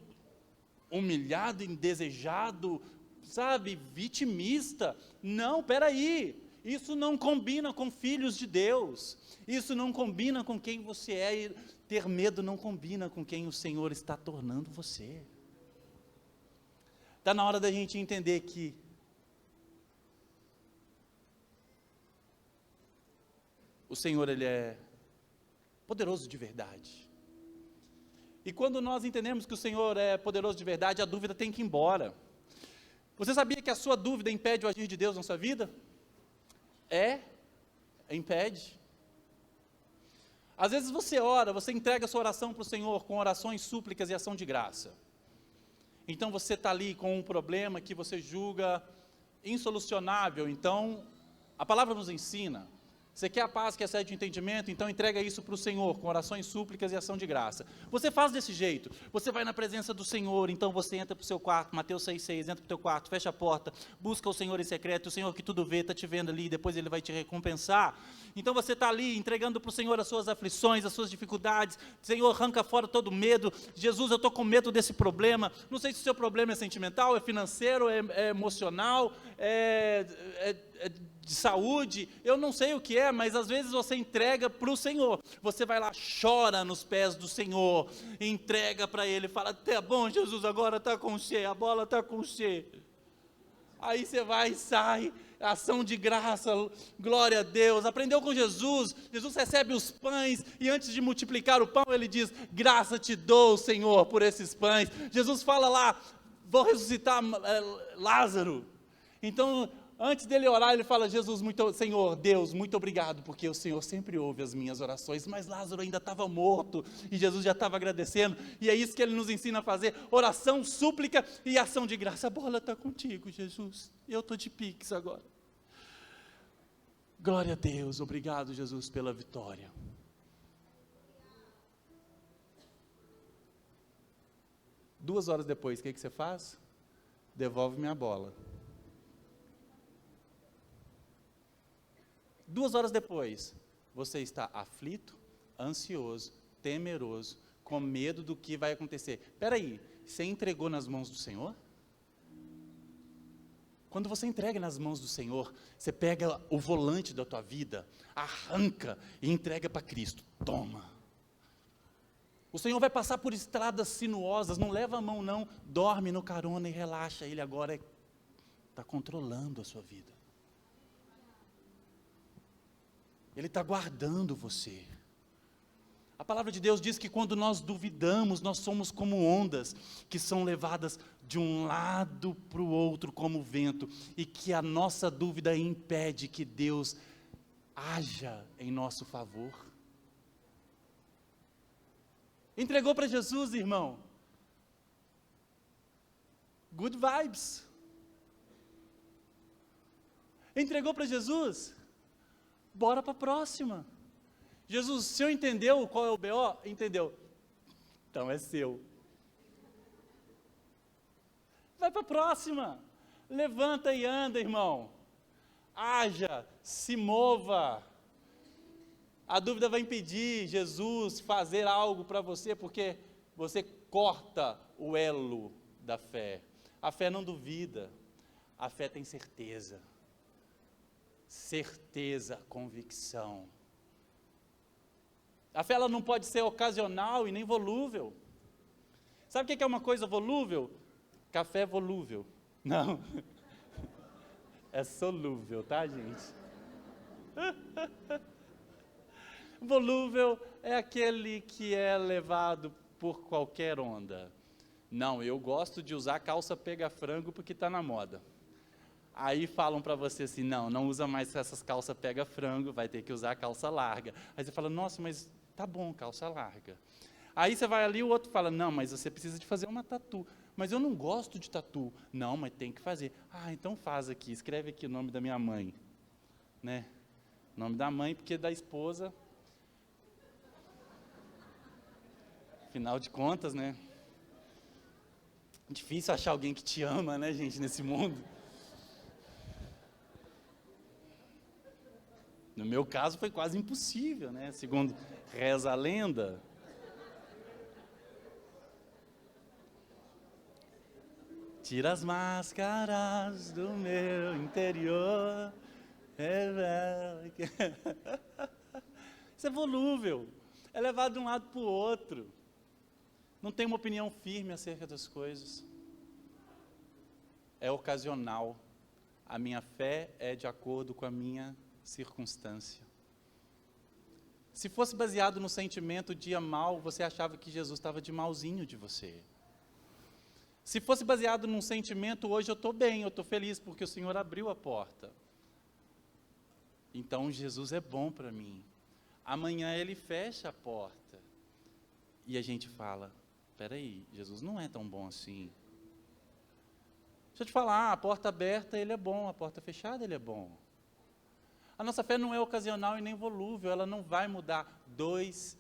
humilhado, indesejado, sabe, vitimista. Não, peraí, isso não combina com filhos de Deus, isso não combina com quem você é, e ter medo não combina com quem o Senhor está tornando você. Está na hora da gente entender que o Senhor, Ele é poderoso de verdade. E quando nós entendemos que o Senhor é poderoso de verdade, a dúvida tem que ir embora. Você sabia que a sua dúvida impede o agir de Deus na sua vida? Impede. Às vezes você ora, você entrega a sua oração para o Senhor com orações, súplicas e ação de graça. Então você está ali com um problema que você julga insolucionável. Então, a palavra nos ensina Você quer a paz que excede o entendimento? Então entrega isso para o Senhor, com orações, súplicas e ação de graça. Você faz desse jeito, você vai na presença do Senhor, então você entra para o seu quarto, Mateus 6,6, entra para o teu quarto, fecha a porta, busca o Senhor em secreto, o Senhor que tudo vê, está te vendo ali, depois Ele vai te recompensar. Então você está ali, entregando para o Senhor as suas aflições, as suas dificuldades. Senhor, arranca fora todo medo. Jesus, eu estou com medo desse problema. Não sei se o seu problema é sentimental, é financeiro, é emocional, é de saúde, eu não sei o que é, mas às vezes você entrega para o Senhor, você vai lá, chora nos pés do Senhor, entrega para Ele, fala, tá bom Jesus, agora está com cheio, a bola está com cheio, aí você vai e sai, ação de graça, glória a Deus, aprendeu com Jesus, Jesus recebe os pães, e antes de multiplicar o pão, Ele diz, graça te dou Senhor, por esses pães, Jesus fala lá, vou ressuscitar Lázaro, então, antes dele orar, ele fala, Senhor, Deus, muito obrigado, porque o Senhor sempre ouve as minhas orações, mas Lázaro ainda estava morto, e Jesus já estava agradecendo, e é isso que ele nos ensina a fazer, oração, súplica e ação de graça. A bola está contigo, Jesus, eu estou de piques agora. Glória a Deus, obrigado, Jesus, pela vitória. Duas horas depois, o que você faz? Devolve minha bola. 2 horas depois, você está aflito, ansioso, temeroso, com medo do que vai acontecer. Espera aí, você entregou nas mãos do Senhor? Quando você entrega nas mãos do Senhor, você pega o volante da tua vida, arranca e entrega para Cristo. Toma. O Senhor vai passar por estradas sinuosas, não leva a mão não, dorme no carona e relaxa, Ele agora está controlando a sua vida. Ele está guardando você. A palavra de Deus diz que quando nós duvidamos, nós somos como ondas que são levadas de um lado para o outro como vento, e que a nossa dúvida impede que Deus haja em nosso favor. Entregou para Jesus, irmão? Good vibes. Entregou para Jesus? Bora para a próxima. Jesus, o senhor entendeu qual é o BO? Entendeu. Então é seu. Vai para a próxima. Levanta e anda, irmão. Haja, se mova. A dúvida vai impedir Jesus fazer algo para você, porque você corta o elo da fé. A fé não duvida, a fé tem certeza. Certeza, convicção. A fé ela não pode ser ocasional e nem volúvel. Sabe o que é uma coisa volúvel? Café volúvel. Não. É solúvel, tá, gente? Volúvel é aquele que é levado por qualquer onda. Não, eu gosto de usar calça pega-frango porque está na moda. Aí falam para você assim, não usa mais essas calças pega-frango, vai ter que usar calça larga. Aí você fala, nossa, mas tá bom, calça larga. Aí você vai ali, o outro fala, não, mas você precisa de fazer uma tatu. Mas eu não gosto de tatu. Não, mas tem que fazer. Ah, então faz aqui, escreve aqui o nome da minha mãe. Né? Nome da mãe, porque da esposa. Afinal de contas, né? Difícil achar alguém que te ama, né, gente, nesse mundo. No meu caso foi quase impossível, né? Segundo reza a lenda. Tira as máscaras do meu interior. Isso é volúvel. É levado de um lado para o outro. Não tem uma opinião firme acerca das coisas. É ocasional. A minha fé é de acordo com a minha circunstância. Se fosse baseado no sentimento de mal, você achava que Jesus estava de malzinho de você. Se fosse baseado num sentimento, hoje eu estou bem, eu estou feliz, porque o Senhor abriu a porta. Então Jesus é bom para mim. Amanhã Ele fecha a porta. E a gente fala, espera aí, Jesus não é tão bom assim. Deixa eu te falar, a porta aberta Ele é bom, a porta fechada Ele é bom. A nossa fé não é ocasional e nem volúvel, ela não vai mudar. 2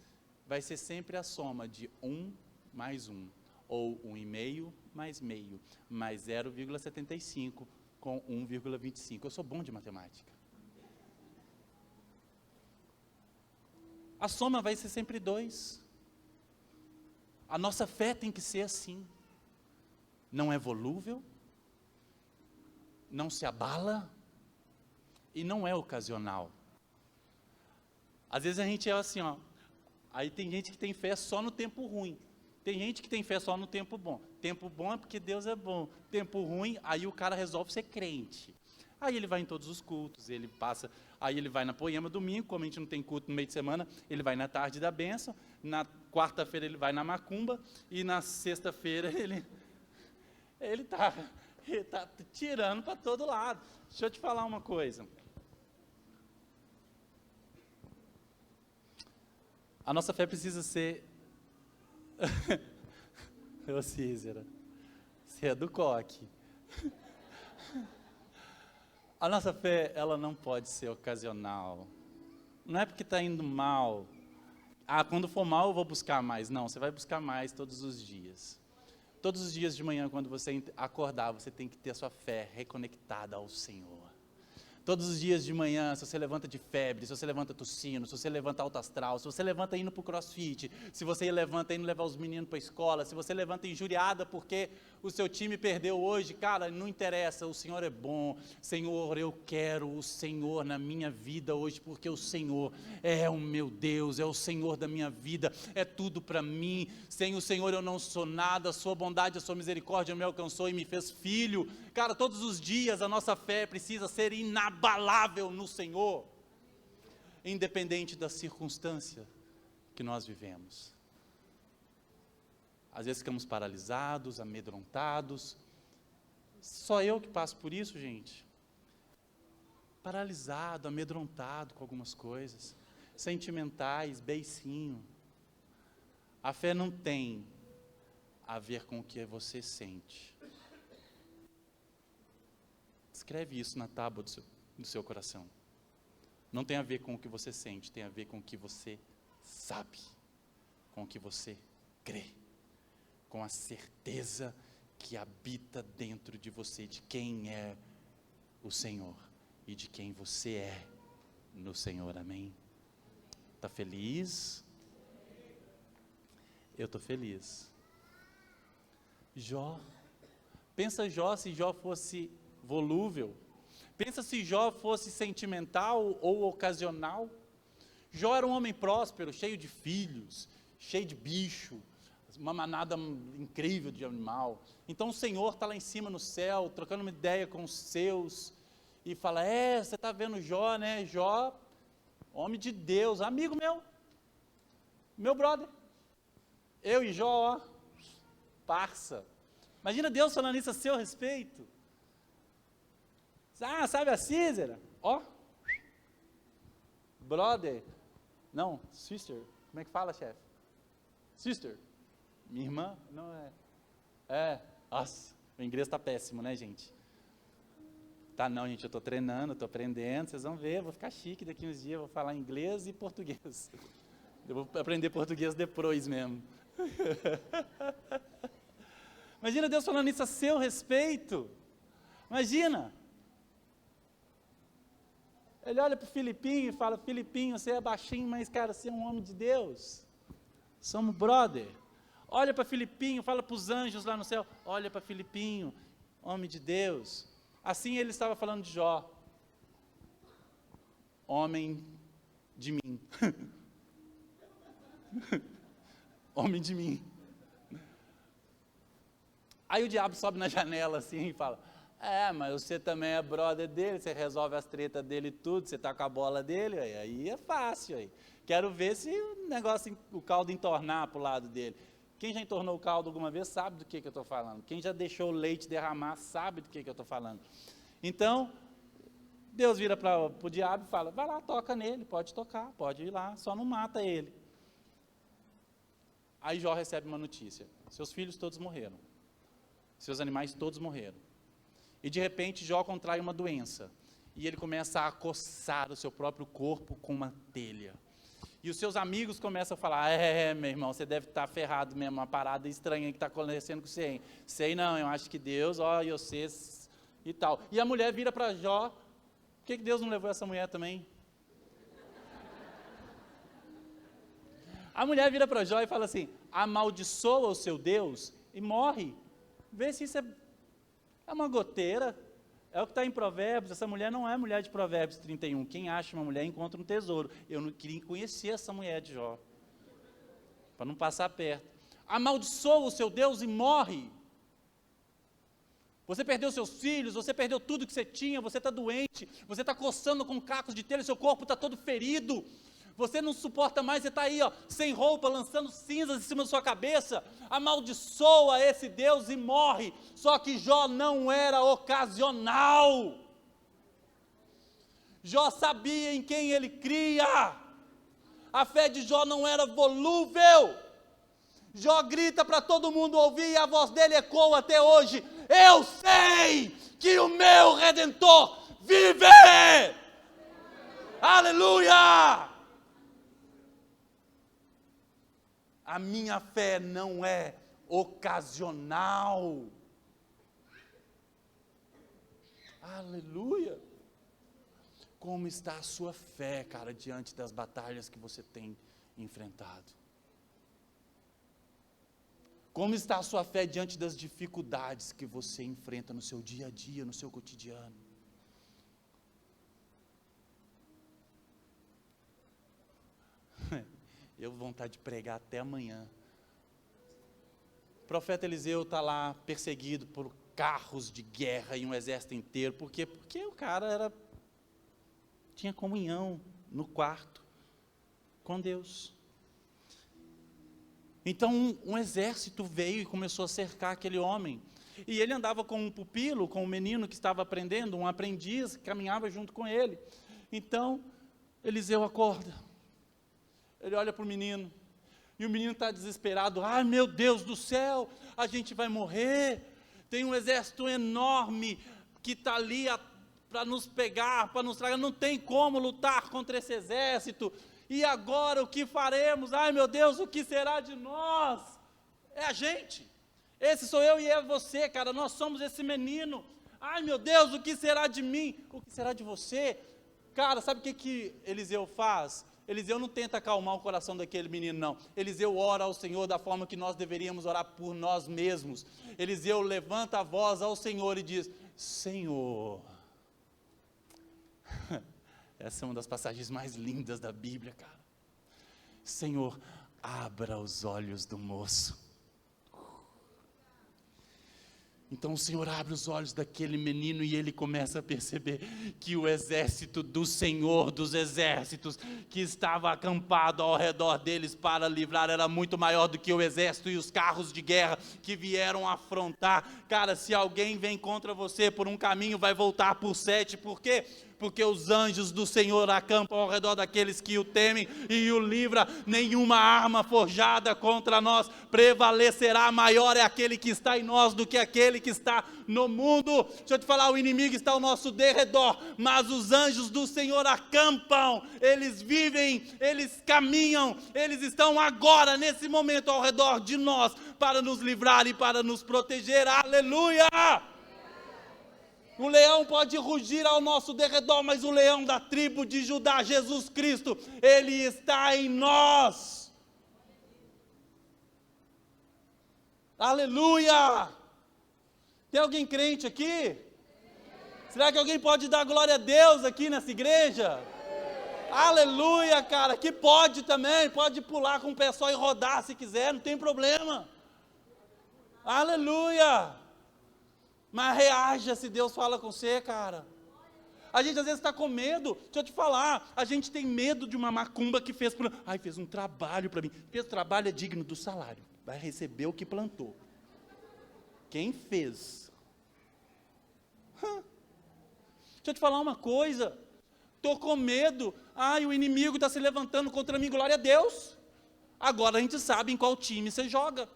vai ser sempre a soma de 1 mais 1, ou 1,5 mais meio, mais 0,75 com 1,25. Eu sou bom de matemática. A soma vai ser sempre 2. A nossa fé tem que ser assim. Não é volúvel, não se abala e não é ocasional. Às vezes a gente é assim, ó. Aí tem gente que tem fé só no tempo ruim. Tem gente que tem fé só no tempo bom. Tempo bom é porque Deus é bom. Tempo ruim, aí o cara resolve ser crente. Aí ele vai em todos os cultos, ele passa, aí ele vai na Poema domingo, como a gente não tem culto no meio de semana, ele vai na tarde da bênção, na quarta-feira ele vai na macumba, e na sexta-feira ele está tirando para todo lado. Deixa eu te falar uma coisa. A nossa fé precisa ser... Ô Cícera, você é do coque. A nossa fé, ela não pode ser ocasional. Não é porque está indo mal. Quando for mal eu vou buscar mais. Não, você vai buscar mais todos os dias. Todos os dias de manhã, quando você acordar, você tem que ter a sua fé reconectada ao Senhor. Todos os dias de manhã, se você levanta de febre, se você levanta tossindo, se você levanta alto astral, se você levanta indo para o crossfit, se você levanta indo levar os meninos para a escola, se você levanta injuriada porque o seu time perdeu hoje, cara, não interessa, o Senhor é bom. Senhor, eu quero o Senhor na minha vida hoje, porque o Senhor é o meu Deus, é o Senhor da minha vida, é tudo para mim. Sem o Senhor eu não sou nada, a sua bondade, a sua misericórdia me alcançou e me fez filho. Cara, todos os dias a nossa fé precisa ser inabalável no Senhor, independente da circunstância que nós vivemos. Às vezes ficamos paralisados, amedrontados. Só eu que passo por isso, gente. Paralisado, amedrontado com algumas coisas, sentimentais, beicinho. A fé não tem a ver com o que você sente. Escreve isso na tábua do seu coração. Não tem a ver com o que você sente, tem a ver com o que você sabe, com o que você crê, com a certeza que habita dentro de você, de quem é o Senhor e de quem você é no Senhor, amém? Está feliz? Eu estou feliz. Jó, pensa Jó, se Jó fosse volúvel, pensa se Jó fosse sentimental ou ocasional. Jó era um homem próspero, cheio de filhos, cheio de bicho, uma manada incrível de animal. Então o Senhor está lá em cima no céu, trocando uma ideia com os seus, e fala, você está vendo Jó, né? Jó, homem de Deus, amigo meu brother. Eu e Jó, parça. Imagina Deus falando isso a seu respeito. Sabe a Cícera? Brother. Não, sister. Como é que fala, chefe? Sister. Minha irmã? Não é. Nossa, o inglês está péssimo, né, gente? Tá não, gente, eu estou treinando, estou aprendendo, vocês vão ver, eu vou ficar chique daqui uns dias, eu vou falar inglês e português. Eu vou aprender português depois mesmo. Imagina Deus falando isso a seu respeito. Imagina. Ele olha para o Filipinho e fala, Filipinho, você é baixinho, mas cara, você é um homem de Deus. Somos brother. Olha para Filipinho, fala para os anjos lá no céu, olha para Filipinho, homem de Deus. Assim ele estava falando de Jó. Homem de mim. Homem de mim. Aí o diabo sobe na janela assim e fala, mas você também é brother dele, você resolve as tretas dele e tudo, você tá com a bola dele, aí é fácil. Aí. Quero ver se o caldo entornar para o lado dele. Quem já entornou o caldo alguma vez sabe do que eu estou falando. Quem já deixou o leite derramar sabe do que eu estou falando. Então, Deus vira para o diabo e fala, vai lá, toca nele, pode tocar, pode ir lá, só não mata ele. Aí Jó recebe uma notícia, seus filhos todos morreram, seus animais todos morreram. E de repente Jó contrai uma doença. e ele começa a coçar o seu próprio corpo com uma telha. E os seus amigos começam a falar, meu irmão, você deve estar ferrado mesmo, uma parada estranha que está acontecendo com você, hein? Sei não, eu acho que Deus, e vocês e tal. E a mulher vira para Jó, por que Deus não levou essa mulher também? A mulher vira para Jó e fala assim, amaldiçoa o seu Deus e morre. Vê se isso é uma goteira. É o que está em Provérbios. Essa mulher não é mulher de Provérbios 31. Quem acha uma mulher encontra um tesouro. Eu não queria conhecer essa mulher de Jó, para não passar perto. Amaldiçoa o seu Deus e morre. Você perdeu seus filhos, você perdeu tudo que você tinha, você está doente, você está coçando com cacos de telha, seu corpo está todo ferido. Você não suporta mais, você está aí, sem roupa, lançando cinzas em cima da sua cabeça. Amaldiçoa esse Deus e morre. Só que Jó não era ocasional. Jó sabia em quem ele cria. A fé de Jó não era volúvel. Jó grita para todo mundo ouvir e a voz dele ecoa até hoje. Eu sei que o meu Redentor vive. Aleluia! A minha fé não é ocasional. Aleluia! Como está a sua fé, cara, diante das batalhas que você tem enfrentado? Como está a sua fé diante das dificuldades que você enfrenta no seu dia a dia, no seu cotidiano? Eu vou vontade de pregar até amanhã. O profeta Eliseu está lá perseguido por carros de guerra e um exército inteiro. Por quê? Porque o cara tinha comunhão no quarto com Deus. Então um exército veio e começou a cercar aquele homem. E ele andava com um pupilo, com um menino que estava aprendendo, um aprendiz, que caminhava junto com ele. Então Eliseu acorda. Ele olha para o menino, e o menino está desesperado, ai meu Deus do céu, a gente vai morrer, tem um exército enorme que está ali para nos pegar, para nos tragar, não tem como lutar contra esse exército, e agora o que faremos? Ai meu Deus, o que será de nós? É a gente, esse sou eu e é você, cara, nós somos esse menino, ai meu Deus, o que será de mim? O que será de você? Cara, sabe o que Eliseu faz? Eliseu não tenta acalmar o coração daquele menino, não. Eliseu ora ao Senhor da forma que nós deveríamos orar por nós mesmos. Eliseu levanta a voz ao Senhor e diz, Senhor, essa é uma das passagens mais lindas da Bíblia, cara. Senhor, abra os olhos do moço. Então o Senhor abre os olhos daquele menino e ele começa a perceber que o exército do Senhor dos exércitos, que estava acampado ao redor deles para livrar, era muito maior do que o exército e os carros de guerra que vieram afrontar. Cara, se alguém vem contra você por um caminho, vai voltar por 7, por quê? Porque os anjos do Senhor acampam ao redor daqueles que o temem e o livra. Nenhuma arma forjada contra nós prevalecerá. Maior é aquele que está em nós do que aquele que está no mundo. Deixa eu te falar, o inimigo está ao nosso derredor, mas os anjos do Senhor acampam, eles vivem, eles caminham, eles estão agora, nesse momento, ao redor de nós, para nos livrar e para nos proteger. Aleluia! O leão pode rugir ao nosso derredor, mas o leão da tribo de Judá, Jesus Cristo, ele está em nós. Aleluia! Tem alguém crente aqui? Será que alguém pode dar glória a Deus aqui nessa igreja? Aleluia, cara, que pode também, pode pular com o pé só e rodar se quiser, não tem problema. Aleluia! Mas reaja se Deus fala com você, cara. A gente às vezes está com medo. Deixa eu te falar, a gente tem medo de uma macumba que fez um trabalho para mim. Fez trabalho é digno do salário. Vai receber o que plantou. Quem fez? Deixa eu te falar uma coisa. Estou com medo. O inimigo está se levantando contra mim. Glória a Deus. Agora a gente sabe em qual time você joga.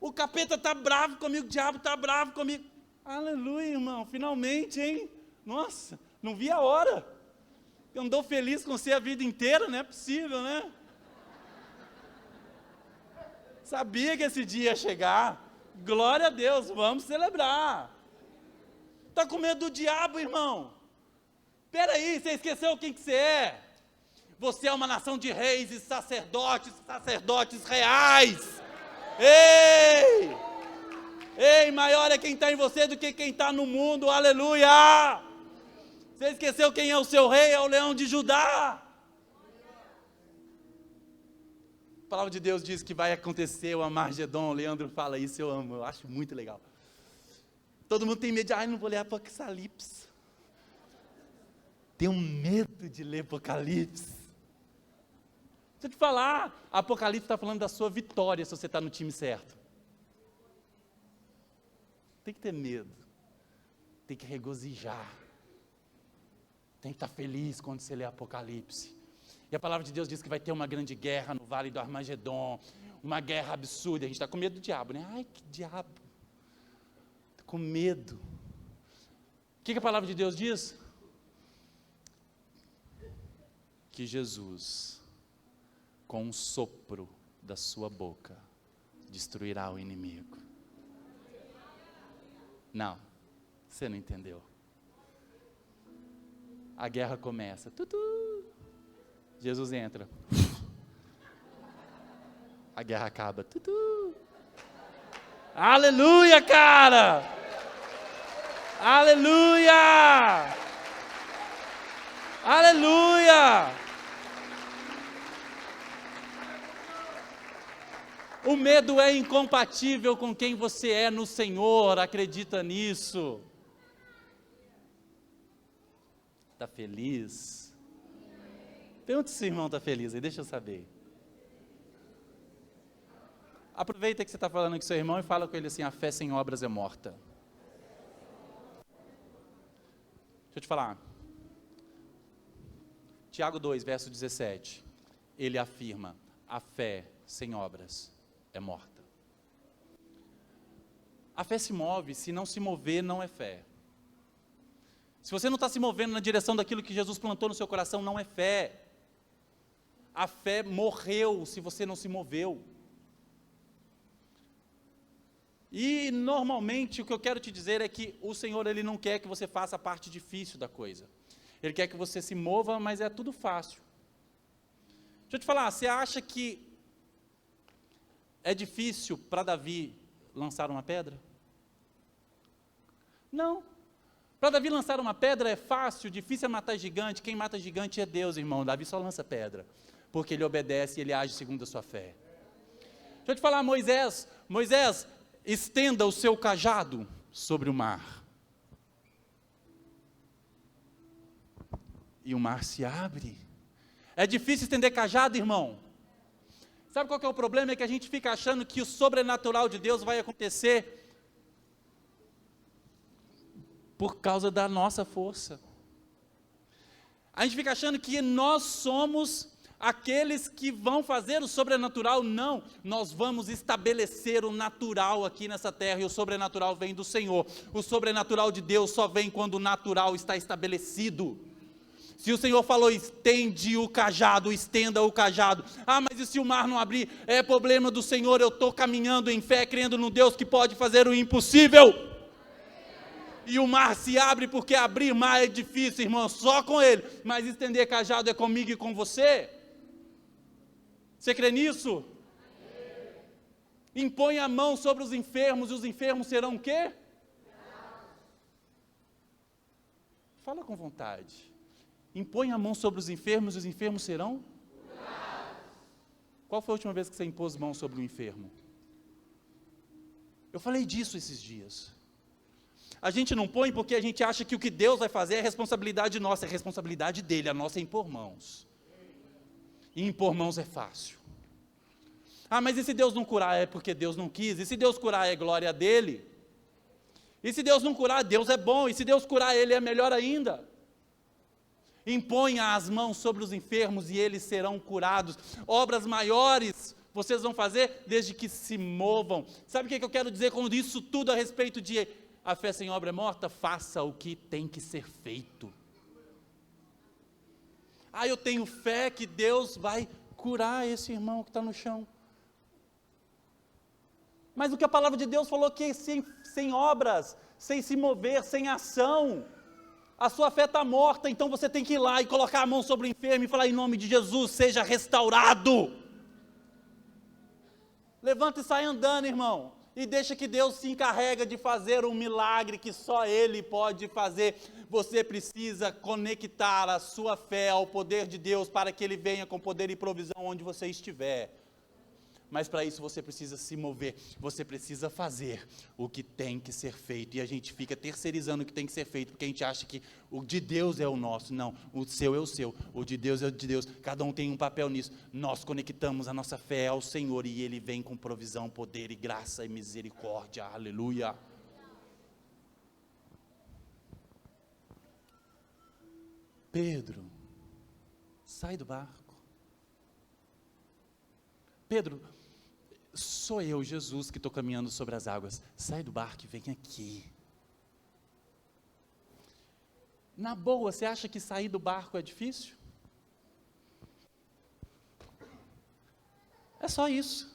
O capeta está bravo comigo, o diabo está bravo comigo. Aleluia, irmão, finalmente, hein? Nossa, não vi a hora. Eu andou feliz com você a vida inteira, não é possível, né? Sabia que esse dia ia chegar. Glória a Deus, vamos celebrar. Está com medo do diabo, irmão? Espera aí, você esqueceu quem que você é? Você é uma nação de reis e sacerdotes reais. Ei! Ei, maior é quem está em você do que quem está no mundo, aleluia! Você esqueceu quem é o seu rei? É o leão de Judá. A palavra de Deus diz que vai acontecer o Armagedon. O Leandro fala isso, eu amo, eu acho muito legal. Todo mundo tem medo de, não vou ler Apocalipse. Tenho medo de ler Apocalipse. Deixa eu te falar, Apocalipse está falando da sua vitória se você está no time certo. Tem que ter medo, tem que regozijar, tem que estar feliz quando você lê Apocalipse. E a palavra de Deus diz que vai ter uma grande guerra no vale do Armagedon, uma guerra absurda. A gente está com medo do diabo, né? Ai, que diabo, estou com medo. O que a palavra de Deus diz? Que Jesus, com um sopro da sua boca, destruirá o inimigo. Não, você não entendeu. A guerra começa. Jesus entra. A guerra acaba. Aleluia, cara! Aleluia! Aleluia! O medo é incompatível com quem você é no Senhor, acredita nisso? Está feliz? Pergunta se o irmão está feliz aí, deixa eu saber. Aproveita que você está falando com seu irmão e fala com ele assim, a fé sem obras é morta. Deixa eu te falar. Tiago 2, verso 17, ele afirma, a fé sem obras é morta. A fé se move, se não se mover não é fé. Se você não está se movendo na direção daquilo que Jesus plantou no seu coração, não é fé. A fé morreu se você não se moveu. E normalmente o que eu quero te dizer é que o Senhor ele não quer que você faça a parte difícil da coisa. Ele quer que você se mova, mas é tudo fácil. Deixa eu te falar, você acha que é difícil para Davi lançar uma pedra? Não. Para Davi lançar uma pedra é fácil, difícil é matar gigante. Quem mata gigante é Deus, irmão. Davi só lança pedra, porque ele obedece e ele age segundo a sua fé. Deixa eu te falar, Moisés, estenda o seu cajado sobre o mar. E o mar se abre. É difícil estender cajado, irmão. Sabe qual que é o problema? É que a gente fica achando que o sobrenatural de Deus vai acontecer por causa da nossa força. A gente fica achando que nós somos aqueles que vão fazer o sobrenatural. Não, nós vamos estabelecer o natural aqui nessa terra, e o sobrenatural vem do Senhor. O sobrenatural de Deus só vem quando o natural está estabelecido. Se o Senhor falou, estende o cajado, estenda o cajado. Mas e se o mar não abrir? É problema do Senhor, eu estou caminhando em fé, crendo no Deus que pode fazer o impossível. E o mar se abre, porque abrir mar é difícil, irmão, só com Ele. Mas estender cajado é comigo e com você. Você crê nisso? Impõe a mão sobre os enfermos, e os enfermos serão o quê? Fala com vontade. Impõe a mão sobre os enfermos, e os enfermos serão? Qual foi a última vez que você impôs mão sobre um enfermo? Eu falei disso esses dias. A gente não põe porque a gente acha que o que Deus vai fazer é responsabilidade nossa, é responsabilidade dele, a nossa é impor mãos. E impor mãos é fácil. Mas e se Deus não curar? É porque Deus não quis. E se Deus curar é glória dele? E se Deus não curar, Deus é bom. E se Deus curar, Ele é melhor ainda. Imponha as mãos sobre os enfermos e eles serão curados. Obras maiores vocês vão fazer desde que se movam. Sabe o que eu quero dizer com isso tudo a respeito de A fé sem obra é morta? Faça o que tem que ser feito. Eu tenho fé que Deus vai curar esse irmão que está no chão. Mas o que a palavra de Deus falou que sem obras, sem se mover, sem ação, a sua fé está morta. Então você tem que ir lá e colocar a mão sobre o enfermo e falar: em nome de Jesus, seja restaurado. Levanta e sai andando, irmão, e deixa que Deus se encarrega de fazer um milagre que só Ele pode fazer. Você precisa conectar a sua fé ao poder de Deus para que Ele venha com poder e provisão onde você estiver. Mas para isso você precisa se mover, você precisa fazer o que tem que ser feito. E a gente fica terceirizando o que tem que ser feito, porque a gente acha que o de Deus é o nosso. Não, o seu é o seu, o de Deus é o de Deus. Cada um tem um papel nisso. Nós conectamos a nossa fé ao Senhor e Ele vem com provisão, poder e graça e misericórdia. Aleluia. Pedro, sai do barco. Pedro, sou eu, Jesus, que estou caminhando sobre as águas. Sai do barco e vem aqui. Na boa, você acha que sair do barco é difícil? É só isso.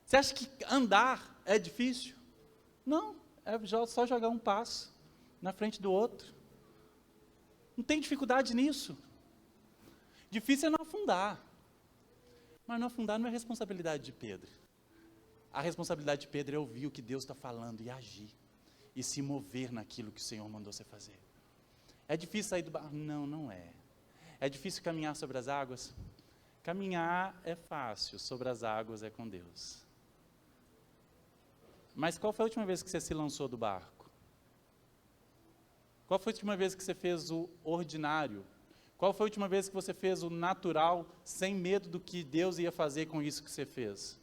Você acha que andar é difícil? Não, é só jogar um passo na frente do outro. Não tem dificuldade nisso. Difícil é não afundar. Mas não afundar não é responsabilidade de Pedro. A responsabilidade de Pedro é ouvir o que Deus está falando e agir. E se mover naquilo que o Senhor mandou você fazer. É difícil sair do barco? Não, não é. É difícil caminhar sobre as águas? Caminhar é fácil, sobre as águas é com Deus. Mas qual foi a última vez que você se lançou do barco? Qual foi a última vez que você fez o ordinário? Qual foi a última vez que você fez o natural, sem medo do que Deus ia fazer com isso que você fez?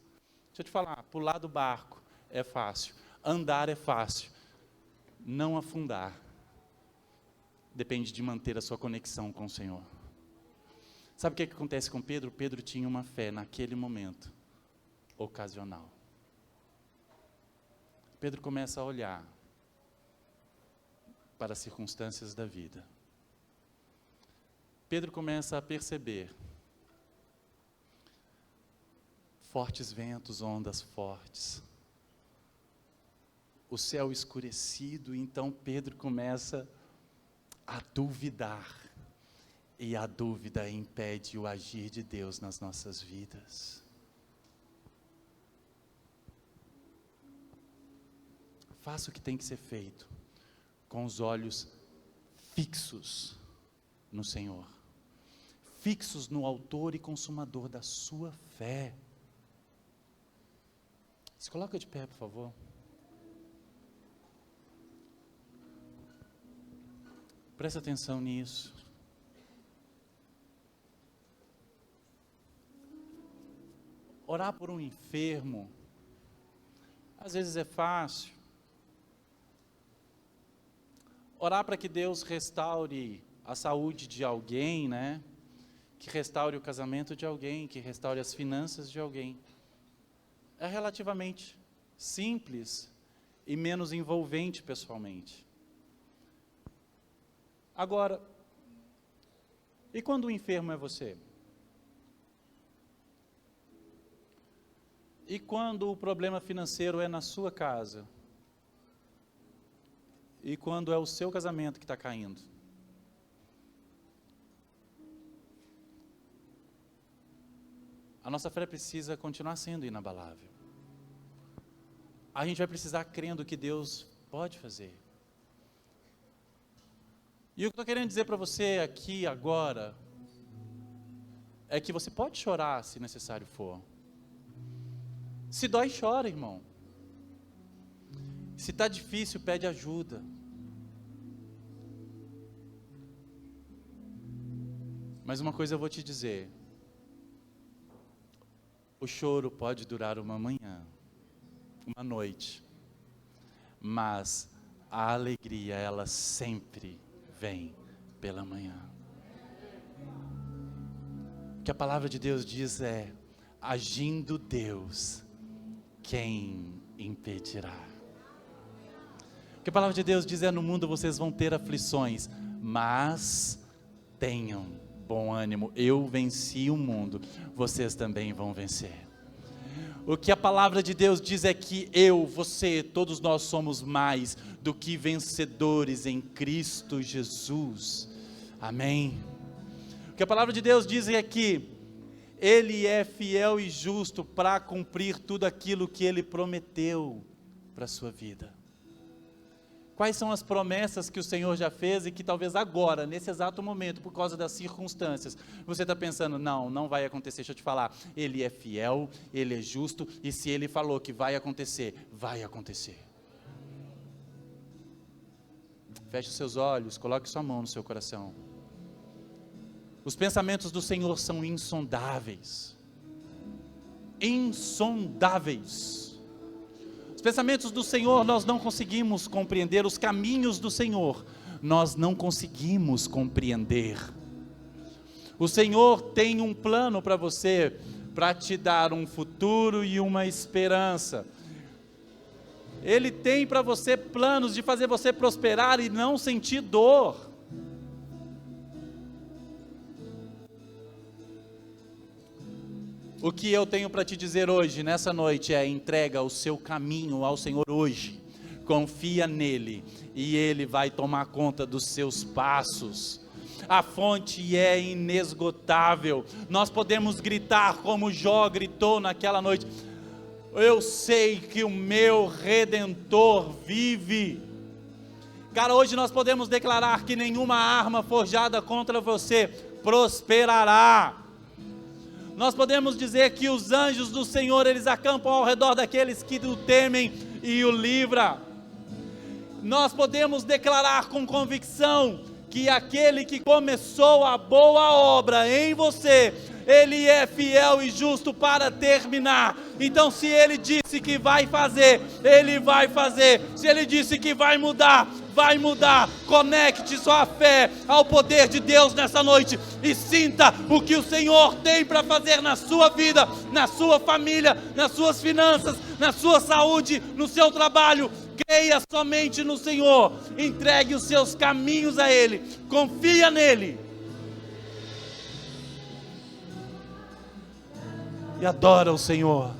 Deixa eu te falar, pular do barco é fácil, andar é fácil, não afundar depende de manter a sua conexão com o Senhor. Sabe o que acontece com Pedro? Pedro tinha uma fé naquele momento, ocasional. Pedro começa a olhar para as circunstâncias da vida. Pedro começa a perceber fortes ventos, ondas fortes, o céu escurecido. Então Pedro começa a duvidar, e a dúvida impede o agir de Deus nas nossas vidas. Faça o que tem que ser feito, com os olhos fixos no Senhor, fixos no autor e consumador da sua fé. Se coloca de pé, por favor. Presta atenção nisso. Orar por um enfermo, às vezes é fácil. Orar para que Deus restaure a saúde de alguém, né? Que restaure o casamento de alguém, que restaure as finanças de alguém. É relativamente simples e menos envolvente pessoalmente. Agora, e quando o enfermo é você? E quando o problema financeiro é na sua casa? E quando é o seu casamento que está caindo? A nossa fé precisa continuar sendo inabalável. A gente vai precisar crendo que Deus pode fazer. E o que eu estou querendo dizer para você aqui agora é que você pode chorar se necessário for. Se dói, chora, irmão. Se está difícil, pede ajuda. Mas uma coisa eu vou te dizer. O choro pode durar uma manhã, uma noite, mas a alegria, ela sempre vem pela manhã. O que a palavra de Deus diz é: agindo Deus, quem impedirá? O que a palavra de Deus diz é: no mundo vocês vão ter aflições, mas tenham bom ânimo, eu venci o mundo, vocês também vão vencer. O que a palavra de Deus diz é que eu, você, todos nós somos mais do que vencedores em Cristo Jesus. Amém? O que a palavra de Deus diz é que Ele é fiel e justo para cumprir tudo aquilo que Ele prometeu para a sua vida. Quais são as promessas que o Senhor já fez e que talvez agora, nesse exato momento, por causa das circunstâncias, você está pensando: não vai acontecer. Deixa eu te falar, Ele é fiel, Ele é justo, e se Ele falou que vai acontecer, vai acontecer. Feche os seus olhos, coloque sua mão no seu coração. Os pensamentos do Senhor são insondáveis. Insondáveis. Os pensamentos do Senhor nós não conseguimos compreender, os caminhos do Senhor nós não conseguimos compreender. O Senhor tem um plano para você, para te dar um futuro e uma esperança. Ele tem para você planos de fazer você prosperar e não sentir dor. O que eu tenho para te dizer hoje, nessa noite, é: entrega o seu caminho ao Senhor hoje, confia nele, e Ele vai tomar conta dos seus passos. A fonte é inesgotável. Nós podemos gritar como Jó gritou naquela noite: eu sei que o meu Redentor vive. Cara, hoje nós podemos declarar que nenhuma arma forjada contra você prosperará. Nós podemos dizer que os anjos do Senhor, eles acampam ao redor daqueles que o temem e o livra. Nós podemos declarar com convicção que aquele que começou a boa obra em você, Ele é fiel e justo para terminar. Então, se Ele disse que vai fazer, Ele vai fazer. Se Ele disse que vai mudar, vai mudar. Conecte sua fé ao poder de Deus nessa noite e sinta o que o Senhor tem para fazer na sua vida, na sua família, nas suas finanças, na sua saúde, no seu trabalho. Creia somente no Senhor, entregue os seus caminhos a Ele, confia nele e adora o Senhor.